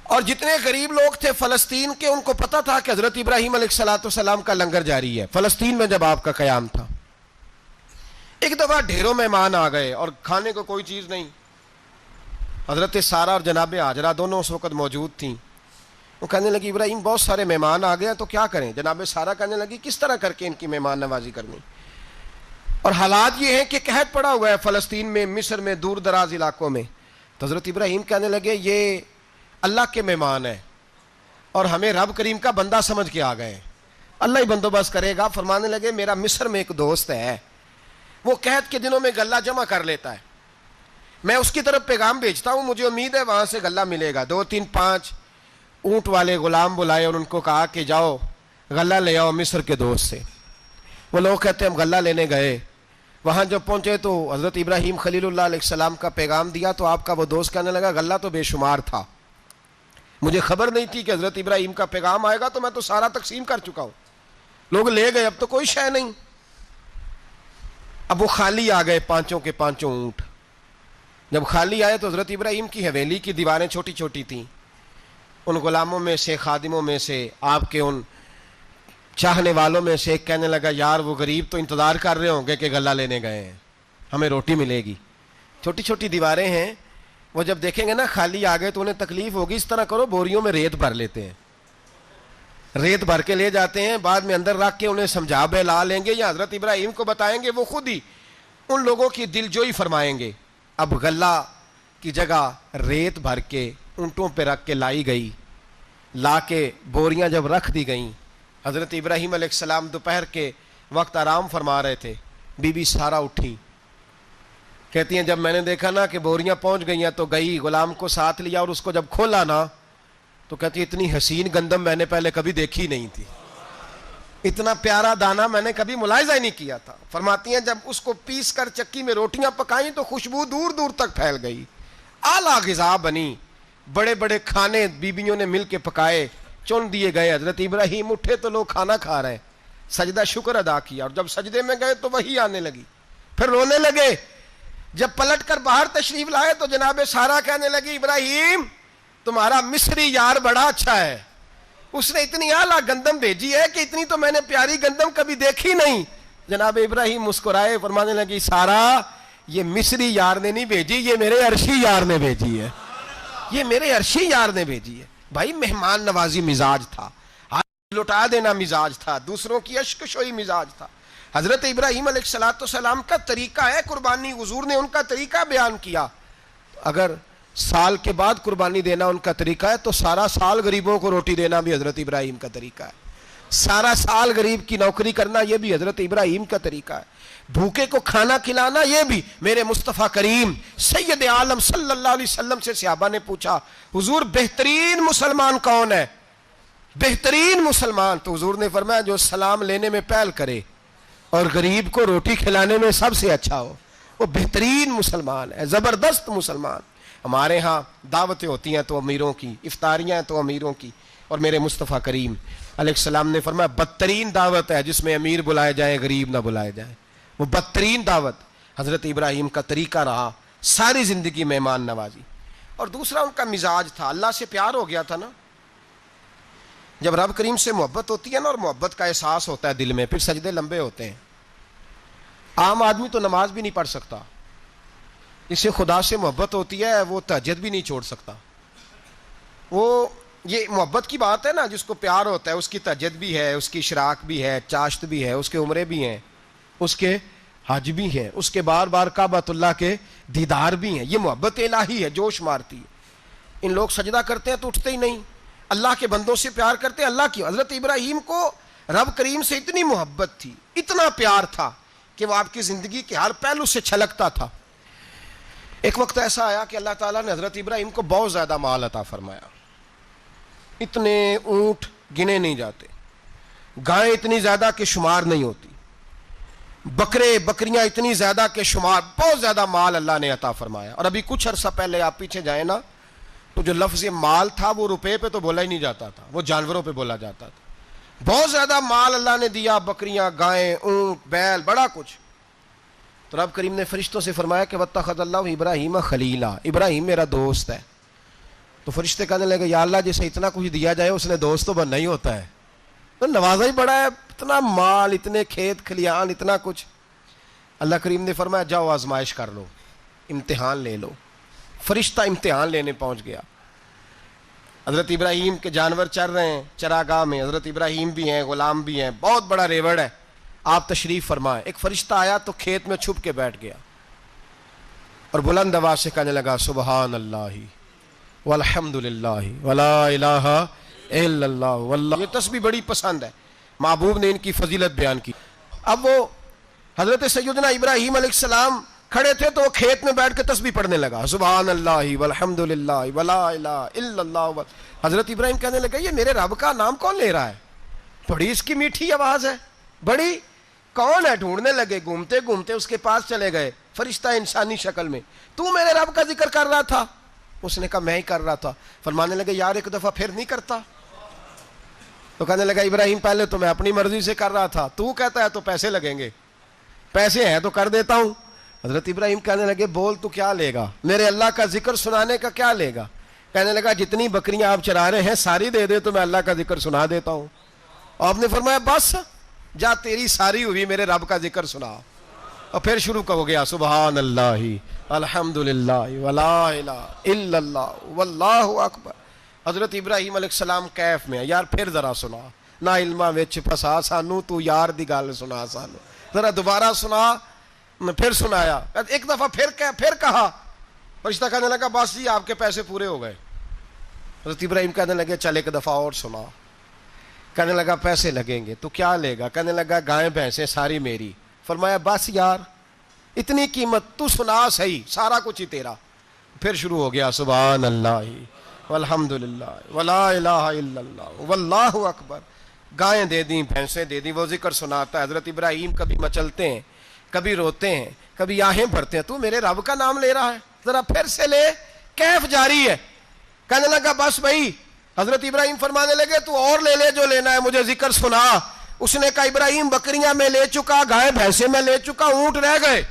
اور جتنے غریب لوگ تھے فلسطین کے، ان کو پتا تھا کہ حضرت ابراہیم علیہ السلام کا لنگر جاری ہے فلسطین میں جب آپ کا قیام تھا۔ ایک دفعہ ڈھیروں مہمان آ گئے اور کھانے کو کوئی چیز نہیں۔ حضرت سارہ اور جناب ہاجرہ دونوں اس وقت موجود تھیں۔ وہ کہنے لگی ابراہیم بہت سارے مہمان آ گئے تو کیا کریں؟ جناب سارہ کہنے لگی کس طرح کر کے ان کی مہمان نوازی کرنی؟ اور حالات یہ ہیں کہ قحط پڑا ہوا ہے فلسطین میں، مصر میں، دور دراز علاقوں میں۔ تو حضرت ابراہیم کہنے لگے یہ اللہ کے مہمان ہیں اور ہمیں رب کریم کا بندہ سمجھ کے آ گئے، اللہ ہی بندوبست کرے گا۔ فرمانے لگے میرا مصر میں ایک دوست ہے، وہ قحط کے دنوں میں غلہ جمع کر لیتا ہے، میں اس کی طرف پیغام بھیجتا ہوں، مجھے امید ہے وہاں سے غلہ ملے گا۔ 2 3 5 اونٹ والے غلام بلائے اور ان کو کہا کہ جاؤ غلہ لے آؤ مصر کے دوست سے۔ وہ لوگ کہتے ہیں ہم غلہ لینے گئے، وہاں جب پہنچے تو حضرت ابراہیم خلیل اللہ علیہ السلام کا پیغام دیا تو آپ کا وہ دوست کہنے لگا غلہ تو بے شمار تھا، مجھے خبر نہیں تھی کہ حضرت ابراہیم کا پیغام آئے گا، تو میں تو سارا تقسیم کر چکا ہوں، لوگ لے گئے، اب تو کوئی شے نہیں۔ اب وہ خالی آ گئے 5 کے 5 اونٹ۔ جب خالی آئے تو حضرت ابراہیم کی حویلی کی دیواریں چھوٹی چھوٹی تھیں، ان غلاموں میں سے، خادموں میں سے، آپ کے ان چاہنے والوں میں سے ایک کہنے لگا یار وہ غریب تو انتظار کر رہے ہوں گے کہ غلہ لینے گئے ہیں، ہمیں روٹی ملے گی۔ چھوٹی چھوٹی دیواریں ہیں، وہ جب دیکھیں گے نا خالی آ گئے تو انہیں تکلیف ہوگی، اس طرح کرو بوریوں میں ریت بھر لیتے ہیں، ریت بھر کے لے جاتے ہیں، بعد میں اندر رکھ کے انہیں سمجھا بہلا لیں گے یا حضرت ابراہیم کو بتائیں گے، وہ خود ہی ان لوگوں کی دل جوئی فرمائیں گے۔ اب غلہ کی جگہ ریت بھر کے اونٹوں پہ رکھ کے لائی گئی، لا کے بوریاں جب رکھ دی گئیں، حضرت ابراہیم علیہ السلام دوپہر کے وقت آرام فرما رہے تھے، بی بی سارہ اٹھی، کہتی ہیں جب میں نے دیکھا نا کہ بوریاں پہنچ گئی ہیں تو گئی، غلام کو ساتھ لیا اور اس کو جب کھولا نا تو کہتی اتنی حسین گندم میں نے پہلے کبھی دیکھی نہیں تھی، اتنا پیارا دانہ میں نے کبھی ملاحظہ ہی نہیں کیا تھا۔ فرماتی ہیں جب اس کو پیس کر چکی میں روٹیاں پکائیں تو خوشبو دور دور تک پھیل گئی، اعلیٰ غذا بنی، بڑے بڑے کھانے بیویوں نے مل کے پکائے، چن دیے گئے۔ حضرت ابراہیم اٹھے تو لوگ کھانا کھا رہے ہیں، سجدہ شکر ادا کیا، اور جب سجدے میں گئے تو وہی آنے لگی، پھر رونے لگے۔ جب پلٹ کر باہر تشریف لائے تو جناب سارہ کہنے لگی ابراہیم تمہارا مصری یار بڑا اچھا ہے، اس نے اتنی اعلیٰ گندم بھیجی ہے کہ اتنی تو میں نے پیاری گندم کبھی دیکھی نہیں۔ جناب ابراہیم مسکرائے، فرمانے لگی سارہ یہ مصری یار نے نہیں بھیجی، یہ میرے عرشی یار نے بھیجی ہے، یہ میرے عرشی یار نے بھیجی ہے۔ بھائی مہمان نوازی مزاج تھا، ہاتھ لٹا دینا مزاج تھا، دوسروں کی اشک شوئی مزاج تھا۔ حضرت ابراہیم علیہ السلام کا طریقہ ہے قربانی، حضور نے ان کا طریقہ بیان کیا۔ اگر سال کے بعد قربانی دینا ان کا طریقہ ہے تو سارا سال غریبوں کو روٹی دینا بھی حضرت ابراہیم کا طریقہ ہے، سارا سال غریب کی نوکری کرنا یہ بھی حضرت ابراہیم کا طریقہ ہے، بھوکے کو کھانا کھلانا یہ بھی۔ میرے مصطفیٰ کریم سید عالم صلی اللہ علیہ وسلم سے صحابہ نے پوچھا حضور بہترین مسلمان کون ہے؟ بہترین مسلمان؟ تو حضور نے فرمایا جو سلام لینے میں پہل کرے اور غریب کو روٹی کھلانے میں سب سے اچھا ہو، وہ بہترین مسلمان ہے، زبردست مسلمان۔ ہمارے ہاں دعوتیں ہوتی ہیں تو امیروں کی، افطاریاں ہیں تو امیروں کی، اور میرے مصطفیٰ کریم علیہ السلام نے فرمایا بدترین دعوت ہے جس میں امیر بلائے جائیں غریب نہ بلائے جائیں، وہ بدترین دعوت۔ حضرت ابراہیم کا طریقہ رہا ساری زندگی مہمان نوازی۔ اور دوسرا ان کا مزاج تھا، اللہ سے پیار ہو گیا تھا نا، جب رب کریم سے محبت ہوتی ہے نا اور محبت کا احساس ہوتا ہے دل میں، پھر سجدے لمبے ہوتے ہیں۔ عام آدمی تو نماز بھی نہیں پڑھ سکتا، جس سے خدا سے محبت ہوتی ہے وہ تہجد بھی نہیں چھوڑ سکتا۔ وہ یہ محبت کی بات ہے نا، جس کو پیار ہوتا ہے اس کی تہجد بھی ہے، اس کی اشراق بھی ہے، چاشت بھی ہے، اس کے عمرے بھی ہیں، اس کے حج بھی ہیں، اس کے بار بار کعبۃ اللہ کے دیدار بھی ہیں۔ یہ محبت الہی ہے، جوش مارتی ہے۔ ان لوگ سجدہ کرتے ہیں تو اٹھتے ہی نہیں، اللہ کے بندوں سے پیار کرتے ہیں اللہ کی۔ حضرت ابراہیم کو رب کریم سے اتنی محبت تھی، اتنا پیار تھا کہ وہ آپ کی زندگی کے ہر پہلو سے چھلکتا تھا۔ ایک وقت ایسا آیا کہ اللہ تعالیٰ نے حضرت ابراہیم کو بہت زیادہ مال عطا فرمایا، اتنے اونٹ گنے نہیں جاتے، گائیں اتنی زیادہ کہ شمار نہیں ہوتی، بکرے بکریاں اتنی زیادہ کہ شمار، بہت زیادہ مال اللہ نے عطا فرمایا۔ اور ابھی کچھ عرصہ پہلے آپ پیچھے جائیں نا تو جو لفظ مال تھا وہ روپے پہ تو بولا ہی نہیں جاتا تھا، وہ جانوروں پہ بولا جاتا تھا۔ بہت زیادہ مال اللہ نے دیا، بکریاں، گائیں، اونٹ، بیل، بڑا کچھ۔ تو رب کریم نے فرشتوں سے فرمایا کہ واتخذ اللہ ابراہیم خلیلا، ابراہیم میرا دوست ہے، تو فرشتے کہنے لگے یا اللہ جسے اتنا کچھ دیا جائے اس نے دوست تو بننا ہی ہوتا ہے، تو نوازا ہی بڑا ہے، اتنا مال، اتنے کھیت کھلیان، اتنا کچھ۔ اللہ کریم نے فرمایا جاؤ آزمائش کر لو، امتحان لے لو۔ فرشتہ امتحان لینے پہنچ گیا۔ حضرت ابراہیم کے جانور چر رہے ہیں چراگاہ میں، حضرت ابراہیم بھی ہیں، غلام بھی ہیں، بہت بڑا ریوڑ ہے، آپ تشریف فرمائیں۔ ایک فرشتہ آیا تو کھیت میں چھپ کے بیٹھ گیا اور بلند آواز سے کہنے لگا سبحان اللہ والحمد للہ ولا الہ الا اللہ واللہ۔ یہ تسبیح بڑی پسند ہے، محبوب نے ان کی فضیلت بیان کی۔ اب وہ حضرت سیدنا ابراہیم علیہ السلام کھڑے تھے تو وہ کھیت میں بیٹھ کے تسبیح پڑھنے لگا سبحان اللہ والحمد للہ ولا الہ الا اللہ۔ حضرت ابراہیم کہنے لگا یہ میرے رب کا نام کون لے رہا ہے، بڑی اس کی میٹھی آواز ہے، بڑی کون ہے؟ ڈھونڈنے لگے، گھومتے گھومتے اس کے پاس چلے گئے، فرشتہ انسانی شکل میں، تو میرے رب کا ذکر کر رہا تھا؟ اس نے کہا میں ہی کر رہا تھا۔ فرمانے لگے یار ایک دفعہ پھر نہیں کرتا؟ تو کہنے لگا ابراہیم پہلے تو میں اپنی مرضی سے کر رہا تھا، تو کہتا ہے تو پیسے لگیں گے، پیسے ہیں تو کر دیتا ہوں۔ حضرت ابراہیم کہنے لگے بول تو کیا لے گا، میرے اللہ کا ذکر سنانے کا کیا لے گا؟ کہنے لگا جتنی بکریاں آپ چرا رہے ہیں ساری دے دے تو میں اللہ کا ذکر سنا دیتا ہوں۔ آپ نے فرمایا بس جا تیری ساری ہوئی، میرے رب کا ذکر سنا۔ اور پھر شروع ہو گیا سبحان اللہ الحمد للہ ولا الہ الا اللہ واللہ اکبر۔ حضرت ابراہیم علیہ السلام کیف میں یار پھر ذرا سنا، نہ علماں وچ پھسا سانو، تو یار دی گل سنا سانو، ذرا دوبارہ سنا۔ پھر سنایا، ایک دفعہ پھر کہا، فرشتہ کہنے لگا بس جی آپ کے پیسے پورے ہو گئے۔ حضرت ابراہیم کہنے لگے چل ایک دفعہ اور سنا۔ کہنے لگا پیسے لگیں گے، تو کیا لے گا؟ کہنے لگا گائیں بھینسیں ساری میری۔ فرمایا بس یار اتنی قیمت، تو سنا صحیح، سارا کچھ ہی تیرا۔ پھر شروع ہو گیا سبحان اللہ والحمد للہ ولا الہ الا اللہ واللہ اکبر۔ گائیں دے دیں، بھینسیں دے دیں، وہ ذکر سناتا ہے۔ حضرت ابراہیم کبھی مچلتے ہیں، کبھی روتے ہیں، کبھی آہیں بھرتے ہیں، تو میرے رب کا نام لے رہا ہے، ذرا پھر سے لے، کیف جاری ہے۔ کہنے لگا بس بھائی۔ حضرت ابراہیم فرمانے لگے تو اور لے لے جو لینا ہے، مجھے ذکر سنا۔ اس نے کہا ابراہیم بکریاں میں لے چکا، گائے بھینسیں میں لے چکا، اونٹ رہ گئے،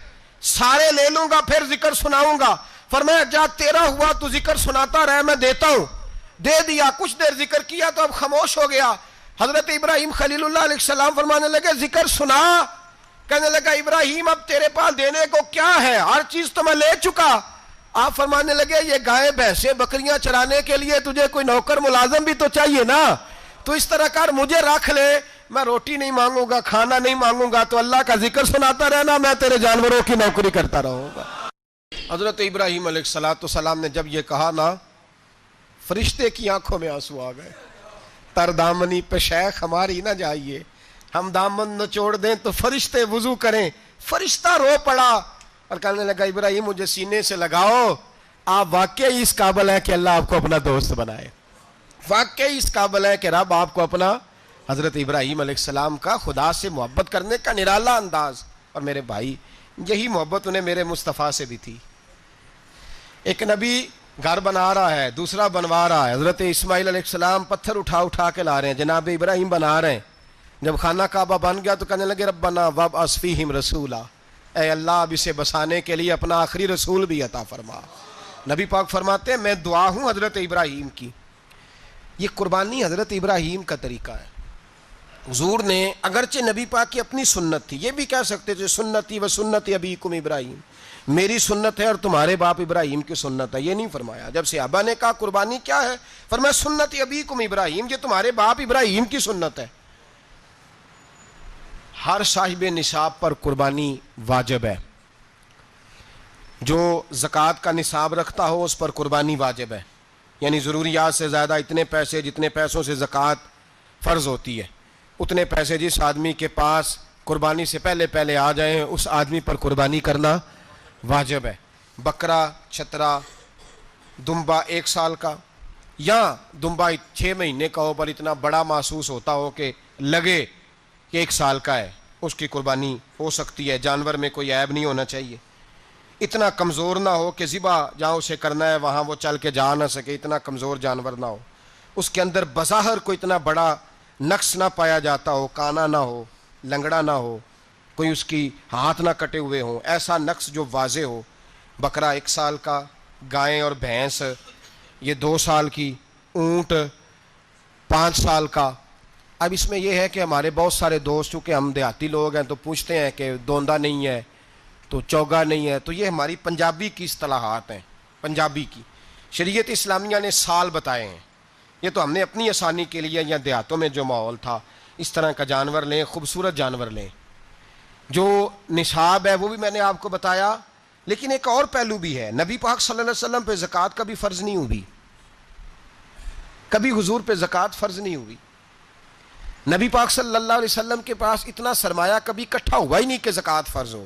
سارے لے لوں گا پھر ذکر سناؤں گا۔ فرمایا جا تیرا ہوا تو ذکر سناتا رہے، میں دیتا ہوں۔ دے دیا، کچھ دیر ذکر کیا تو اب خاموش ہو گیا۔ حضرت ابراہیم خلیل اللہ علیہ السلام فرمانے لگے ذکر سنا۔ کہنے لگا ابراہیم اب تیرے پاس دینے کو کیا ہے، ہر چیز تو میں لے چکا۔ آپ فرمانے لگے یہ گائے بھینسیں بکریاں چرانے کے لیے تجھے کوئی نوکر ملازم بھی تو چاہیے نا، تو اس طرح کر مجھے رکھ لے، میں روٹی نہیں مانگوں گا، کھانا نہیں مانگوں گا، تو اللہ کا ذکر سناتا رہنا، میں تیرے جانوروں کی نوکری کرتا رہوں گا۔ حضرت ابراہیم علیہ السلام نے جب یہ کہا نا، فرشتے کی آنکھوں میں آنسو آ گئے۔ تر دامنی پہ شیخ ہماری نہ جائیے، ہم دامن نچوڑ دیں تو فرشتے وضو کریں۔ فرشتہ رو پڑا اور کہنے لگا ابراہیم مجھے سینے سے لگاؤ، آپ واقعی اس قابل ہیں کہ اللہ آپ کو اپنا دوست بنائے، واقعی اس قابل ہے کہ رب آپ کو اپنا۔ حضرت ابراہیم علیہ السلام کا خدا سے محبت کرنے کا نرالا انداز، اور میرے بھائی یہی محبت انہیں میرے مصطفیٰ سے بھی تھی۔ ایک نبی گھر بنا رہا ہے، دوسرا بنوا رہا ہے، حضرت اسماعیل علیہ السلام پتھر اٹھا کے لا رہے ہیں، جناب ابراہیم بنا رہے ہیں۔ جب خانہ کعبہ بن گیا تو کہنے لگے ربنا وابعث فیہم رسولا، اے اللہ اب اسے بسانے کے لیے اپنا آخری رسول بھی عطا فرما۔ نبی پاک فرماتے ہیں میں دعا ہوں حضرت ابراہیم کی۔ یہ قربانی حضرت ابراہیم کا طریقہ ہے۔ حضور نے اگرچہ نبی پاک کی اپنی سنت تھی، یہ بھی کہہ سکتے تھے سنتی و سنت ابیکم ابراہیم، میری سنت ہے اور تمہارے باپ ابراہیم کی سنت ہے، یہ نہیں فرمایا۔ جب صحابہ نے کہا قربانی کیا ہے، فرمایا سنت ابیکم ابراہیم، یہ تمہارے باپ ابراہیم کی سنت ہے۔ ہر صاحب نصاب پر قربانی واجب ہے، جو زکوٰۃ کا نصاب رکھتا ہو اس پر قربانی واجب ہے، یعنی ضروریات سے زیادہ اتنے پیسے، جتنے پیسوں سے زکوٰۃ فرض ہوتی ہے اتنے پیسے جس آدمی کے پاس قربانی سے پہلے آ جائیں اس آدمی پر قربانی کرنا واجب ہے۔ بکرا، چھترا، دمبا 1 سال کا، یا دمبا 6 مہینے کا ہو پر اتنا بڑا محسوس ہوتا ہو کہ لگے کہ 1 سال کا ہے، اس کی قربانی ہو سکتی ہے۔ جانور میں کوئی عیب نہیں ہونا چاہیے، اتنا کمزور نہ ہو کہ ذبح جہاں اسے کرنا ہے وہاں وہ چل کے جا نہ سکے، اتنا کمزور جانور نہ ہو، اس کے اندر بظاہر کوئی اتنا بڑا نقص نہ پایا جاتا ہو، کانا نہ ہو، لنگڑا نہ ہو، کوئی اس کی ہاتھ نہ کٹے ہوئے ہوں، ایسا نقص جو واضح ہو۔ بکرا 1 سال کا، گائیں اور بھینس یہ 2 سال کی، اونٹ 5 سال کا۔ اب اس میں یہ ہے کہ ہمارے بہت سارے دوست، چونکہ ہم دیہاتی لوگ ہیں، تو پوچھتے ہیں کہ دوندا نہیں ہے تو چوگا نہیں ہے، تو یہ ہماری پنجابی کی اصطلاحات ہیں، پنجابی کی۔ شریعت اسلامیہ نے سال بتائے ہیں، یہ تو ہم نے اپنی آسانی کے لیے، یا دیہاتوں میں جو ماحول تھا اس طرح کا جانور لیں، خوبصورت جانور لیں۔ جو نصاب ہے وہ بھی میں نے آپ کو بتایا، لیکن ایک اور پہلو بھی ہے۔ نبی پاک صلی اللہ علیہ وسلم پہ زکوٰۃ کبھی فرض نہیں ہوئی، کبھی حضور پہ زکوٰۃ فرض نہیں ہوئی۔ نبی پاک صلی اللہ علیہ وسلم کے پاس اتنا سرمایہ کبھی اکٹھا ہوا ہی نہیں کہ زکوٰۃ فرض ہو،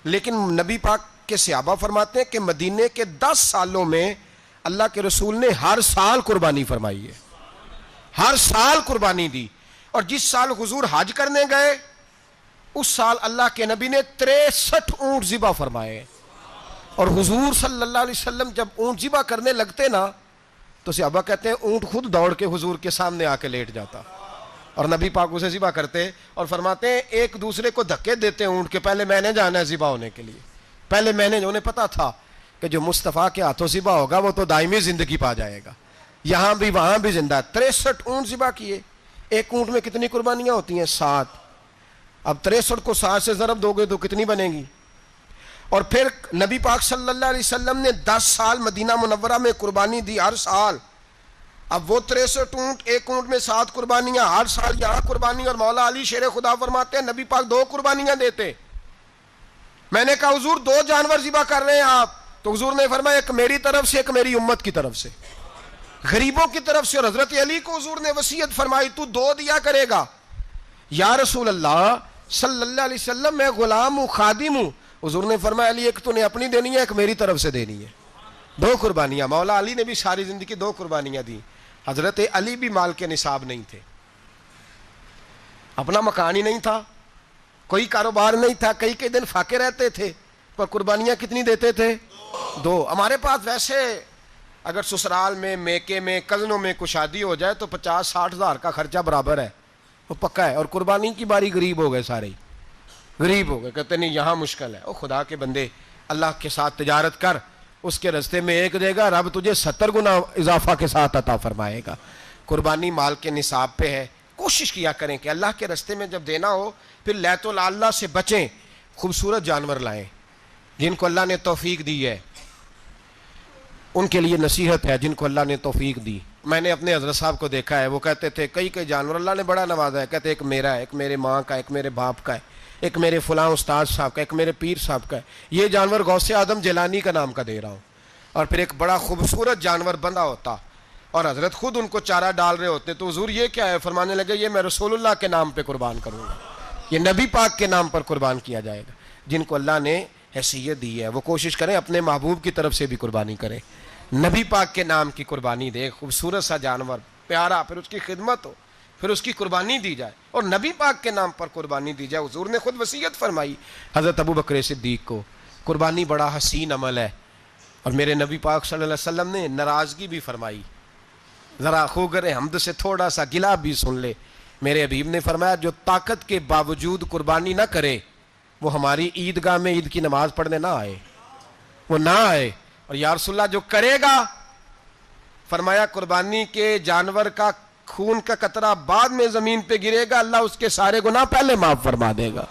لیکن نبی پاک کے صحابہ فرماتے ہیں کہ مدینے کے 10 سالوں میں اللہ کے رسول نے ہر سال قربانی فرمائی ہے، ہر سال قربانی دی۔ اور جس سال حضور حج کرنے گئے اس سال اللہ کے نبی نے 63 اونٹ ذبح فرمائے، اور حضور صلی اللہ علیہ وسلم جب اونٹ ذبح کرنے لگتے نا تو صحابہ کہتے ہیں اونٹ خود دوڑ کے حضور کے سامنے آ کے لیٹ جاتا، اور نبی پاک اسے ذبح کرتے اور فرماتے ہیں ایک دوسرے کو دھکے دیتے اونٹ کے، پہلے میں نے جانا ہے ذبح ہونے کے لیے، پہلے میں نے، انہیں پتا تھا کہ جو مصطفیٰ کے ہاتھوں ذبح ہوگا وہ تو دائمی زندگی پا جائے گا، یہاں بھی وہاں بھی زندہ۔ 63 اونٹ ذبح کیے۔ ایک اونٹ میں کتنی قربانیاں ہوتی ہیں؟ 7۔ اب 63 کو 7 سے ضرب دو گے تو کتنی بنے گی؟ اور پھر نبی پاک صلی اللہ علیہ وسلم نے 10 سال مدینہ منورہ میں قربانی دی، ہر سال۔ اب وہ 63 اونٹ، ایک اونٹ میں 7 قربانیاں، ہر سال یہاں قربانی، اور مولا علی شیر خدا فرماتے ہیں نبی پاک 2 قربانیاں دیتے۔ میں نے کہا حضور 2 جانور ذبح کر رہے ہیں آپ، تو حضور نے فرمایا ایک میری طرف سے، ایک میری امت کی طرف سے، غریبوں کی طرف سے۔ اور حضرت علی کو حضور نے وصیت فرمائی تو 2 دیا کرے گا۔ یا رسول اللہ صلی اللہ علیہ وسلم میں غلام ہوں، خادم ہوں۔ حضور نے فرمایا علی ایک تو نے اپنی دینی ہے، ایک میری طرف سے دینی ہے۔ 2 قربانیاں۔ مولا علی نے بھی ساری زندگی 2 قربانیاں دی۔ حضرت علی بھی مال کے نصاب نہیں تھے، اپنا مکان ہی نہیں تھا، کوئی کاروبار نہیں تھا، کئی دن فاقے رہتے تھے، پر قربانیاں کتنی دیتے تھے؟ 2۔ ہمارے پاس ویسے اگر سسرال میں، میکے میں، کزنوں میں کوئی شادی ہو جائے تو 50-60 ہزار کا خرچہ برابر ہے، وہ پکا ہے۔ اور قربانی کی باری غریب ہو گئے، سارے غریب ہو گئے، کہتے نہیں یہاں مشکل ہے۔ او خدا کے بندے، اللہ کے ساتھ تجارت کر، اس کے رستے میں 1 دے گا، رب تجھے 70 گنا اضافہ کے ساتھ عطا فرمائے گا۔ قربانی مال کے نصاب پہ ہے۔ کوشش کیا کریں کہ اللہ کے رستے میں جب دینا ہو پھر لیت اللہ سے بچیں، خوبصورت جانور لائیں۔ جن کو اللہ نے توفیق دی ہے ان کے لیے نصیحت ہے، جن کو اللہ نے توفیق دی۔ میں نے اپنے حضرت صاحب کو دیکھا ہے، وہ کہتے تھے کئی جانور اللہ نے بڑا نوازا ہے، کہتے ایک میرا ہے، ایک میرے ماں کا، ایک میرے باپ کا ہے، ایک میرے فلاں استاد صاحب کا، ایک میرے پیر صاحب کا ہے۔ یہ جانور غوث اعظم جیلانی کا نام کا دے رہا ہوں۔ اور پھر ایک بڑا خوبصورت جانور بندھا ہوتا اور حضرت خود ان کو چارہ ڈال رہے ہوتے، تو حضور یہ کیا ہے؟ فرمانے لگے یہ میں رسول اللہ کے نام پہ قربان کروں گا، یہ نبی پاک کے نام پر قربان کیا جائے گا۔ جن کو اللہ نے حیثیت دی ہے وہ کوشش کریں اپنے محبوب کی طرف سے بھی قربانی کریں، نبی پاک کے نام کی قربانی دے، خوبصورت سا جانور پیارا، پھر اس کی خدمت ہو، پھر اس کی قربانی دی جائے اور نبی پاک کے نام پر قربانی دی جائے۔ حضور نے خود وصیت فرمائی حضرت ابو بکر صدیق کو، قربانی بڑا حسین عمل ہے۔ اور میرے نبی پاک صلی اللہ علیہ وسلم نے ناراضگی بھی فرمائی، ذرا خوگر حمد سے تھوڑا سا گلا بھی سن لے۔ میرے حبیب نے فرمایا جو طاقت کے باوجود قربانی نہ کرے وہ ہماری عیدگاہ میں عید کی نماز پڑھنے نہ آئے، وہ نہ آئے۔ اور یا رسول اللہ جو کرے گا، فرمایا قربانی کے جانور کا خون کا قطرہ بعد میں زمین پہ گرے گا، اللہ اس کے سارے گناہ پہلے معاف فرما دے گا،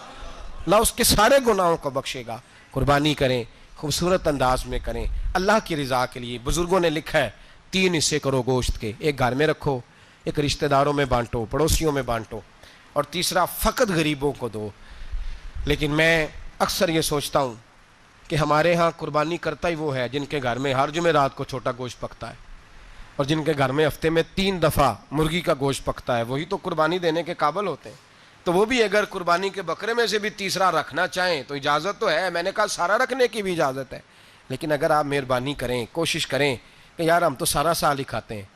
اللہ اس کے سارے گناہوں کو بخشے گا۔ قربانی کریں، خوبصورت انداز میں کریں، اللہ کی رضا کے لیے۔ بزرگوں نے لکھا ہے 3 حصے کرو گوشت کے، ایک گھر میں رکھو، ایک رشتہ داروں میں بانٹو، پڑوسیوں میں بانٹو، اور تیسرا فقط غریبوں کو دو۔ لیکن میں اکثر یہ سوچتا ہوں کہ ہمارے ہاں قربانی کرتا ہی وہ ہے جن کے گھر میں ہر جمعرات کو چھوٹا گوشت پکتا ہے، اور جن کے گھر میں ہفتے میں 3 دفعہ مرغی کا گوشت پکتا ہے، وہی تو قربانی دینے کے قابل ہوتے ہیں۔ تو وہ بھی اگر قربانی کے بکرے میں سے بھی تیسرا رکھنا چاہیں تو اجازت تو ہے، میں نے کہا سارا رکھنے کی بھی اجازت ہے، لیکن اگر آپ مہربانی کریں، کوشش کریں کہ یار ہم تو سارا سال ہی کھاتے ہیں،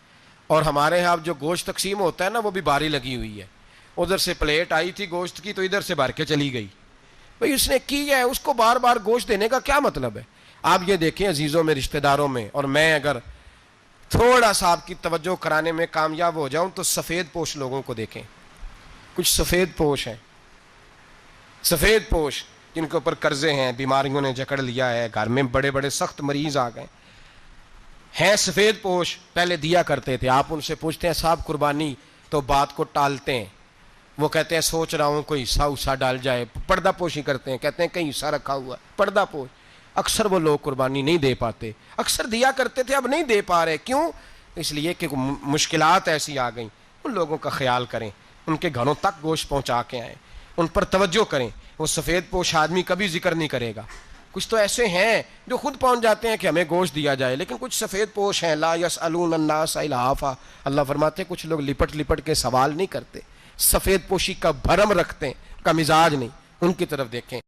اور ہمارے ہاں جو گوشت تقسیم ہوتا ہے نا وہ بھی باری لگی ہوئی ہے، ادھر سے پلیٹ آئی تھی گوشت کی تو ادھر سے بھر کے چلی گئی، بھئی اس نے کی ہے، اس کو بار بار گوشت دینے کا کیا مطلب ہے؟ آپ یہ دیکھیں عزیزوں میں، رشتہ داروں میں، اور میں اگر تھوڑا سا آپ کی توجہ کرانے میں کامیاب ہو جاؤں تو سفید پوش لوگوں کو دیکھیں، کچھ سفید پوش ہیں، سفید پوش جن کے اوپر قرضے ہیں، بیماریوں نے جکڑ لیا ہے، گھر میں بڑے بڑے سخت مریض آ گئے، ہیں سفید پوش پہلے دیا کرتے تھے. آپ ان سے پوچھتے ہیں صاحب قربانی, تو بات کو ٹالتے ہیں. وہ کہتے ہیں سوچ رہا ہوں کوئی حصہ اسا ڈال جائے. پردہ پوشی کرتے ہیں, کہتے ہیں کہیں حصہ رکھا ہوا ہے, پردہ پوش. اکثر وہ لوگ قربانی نہیں دے پاتے. اکثر دیا کرتے تھے, اب نہیں دے پا رہے. کیوں؟ اس لیے کہ مشکلات ایسی آ گئیں. ان لوگوں کا خیال کریں, ان کے گھروں تک گوشت پہنچا کے آئیں, ان پر توجہ کریں. وہ سفید پوش آدمی کبھی ذکر نہیں کرے گا. کچھ تو ایسے ہیں جو خود پہنچ جاتے ہیں کہ ہمیں گوشت دیا جائے, لیکن کچھ سفید پوش ہیں لا یسألون الناس الحافا. اللہ فرماتے ہیں کچھ لوگ لپٹ لپٹ کے سوال نہیں کرتے, سفید پوشی کا بھرم رکھتے ہیں, کا مزاج نہیں. ان کی طرف دیکھیں.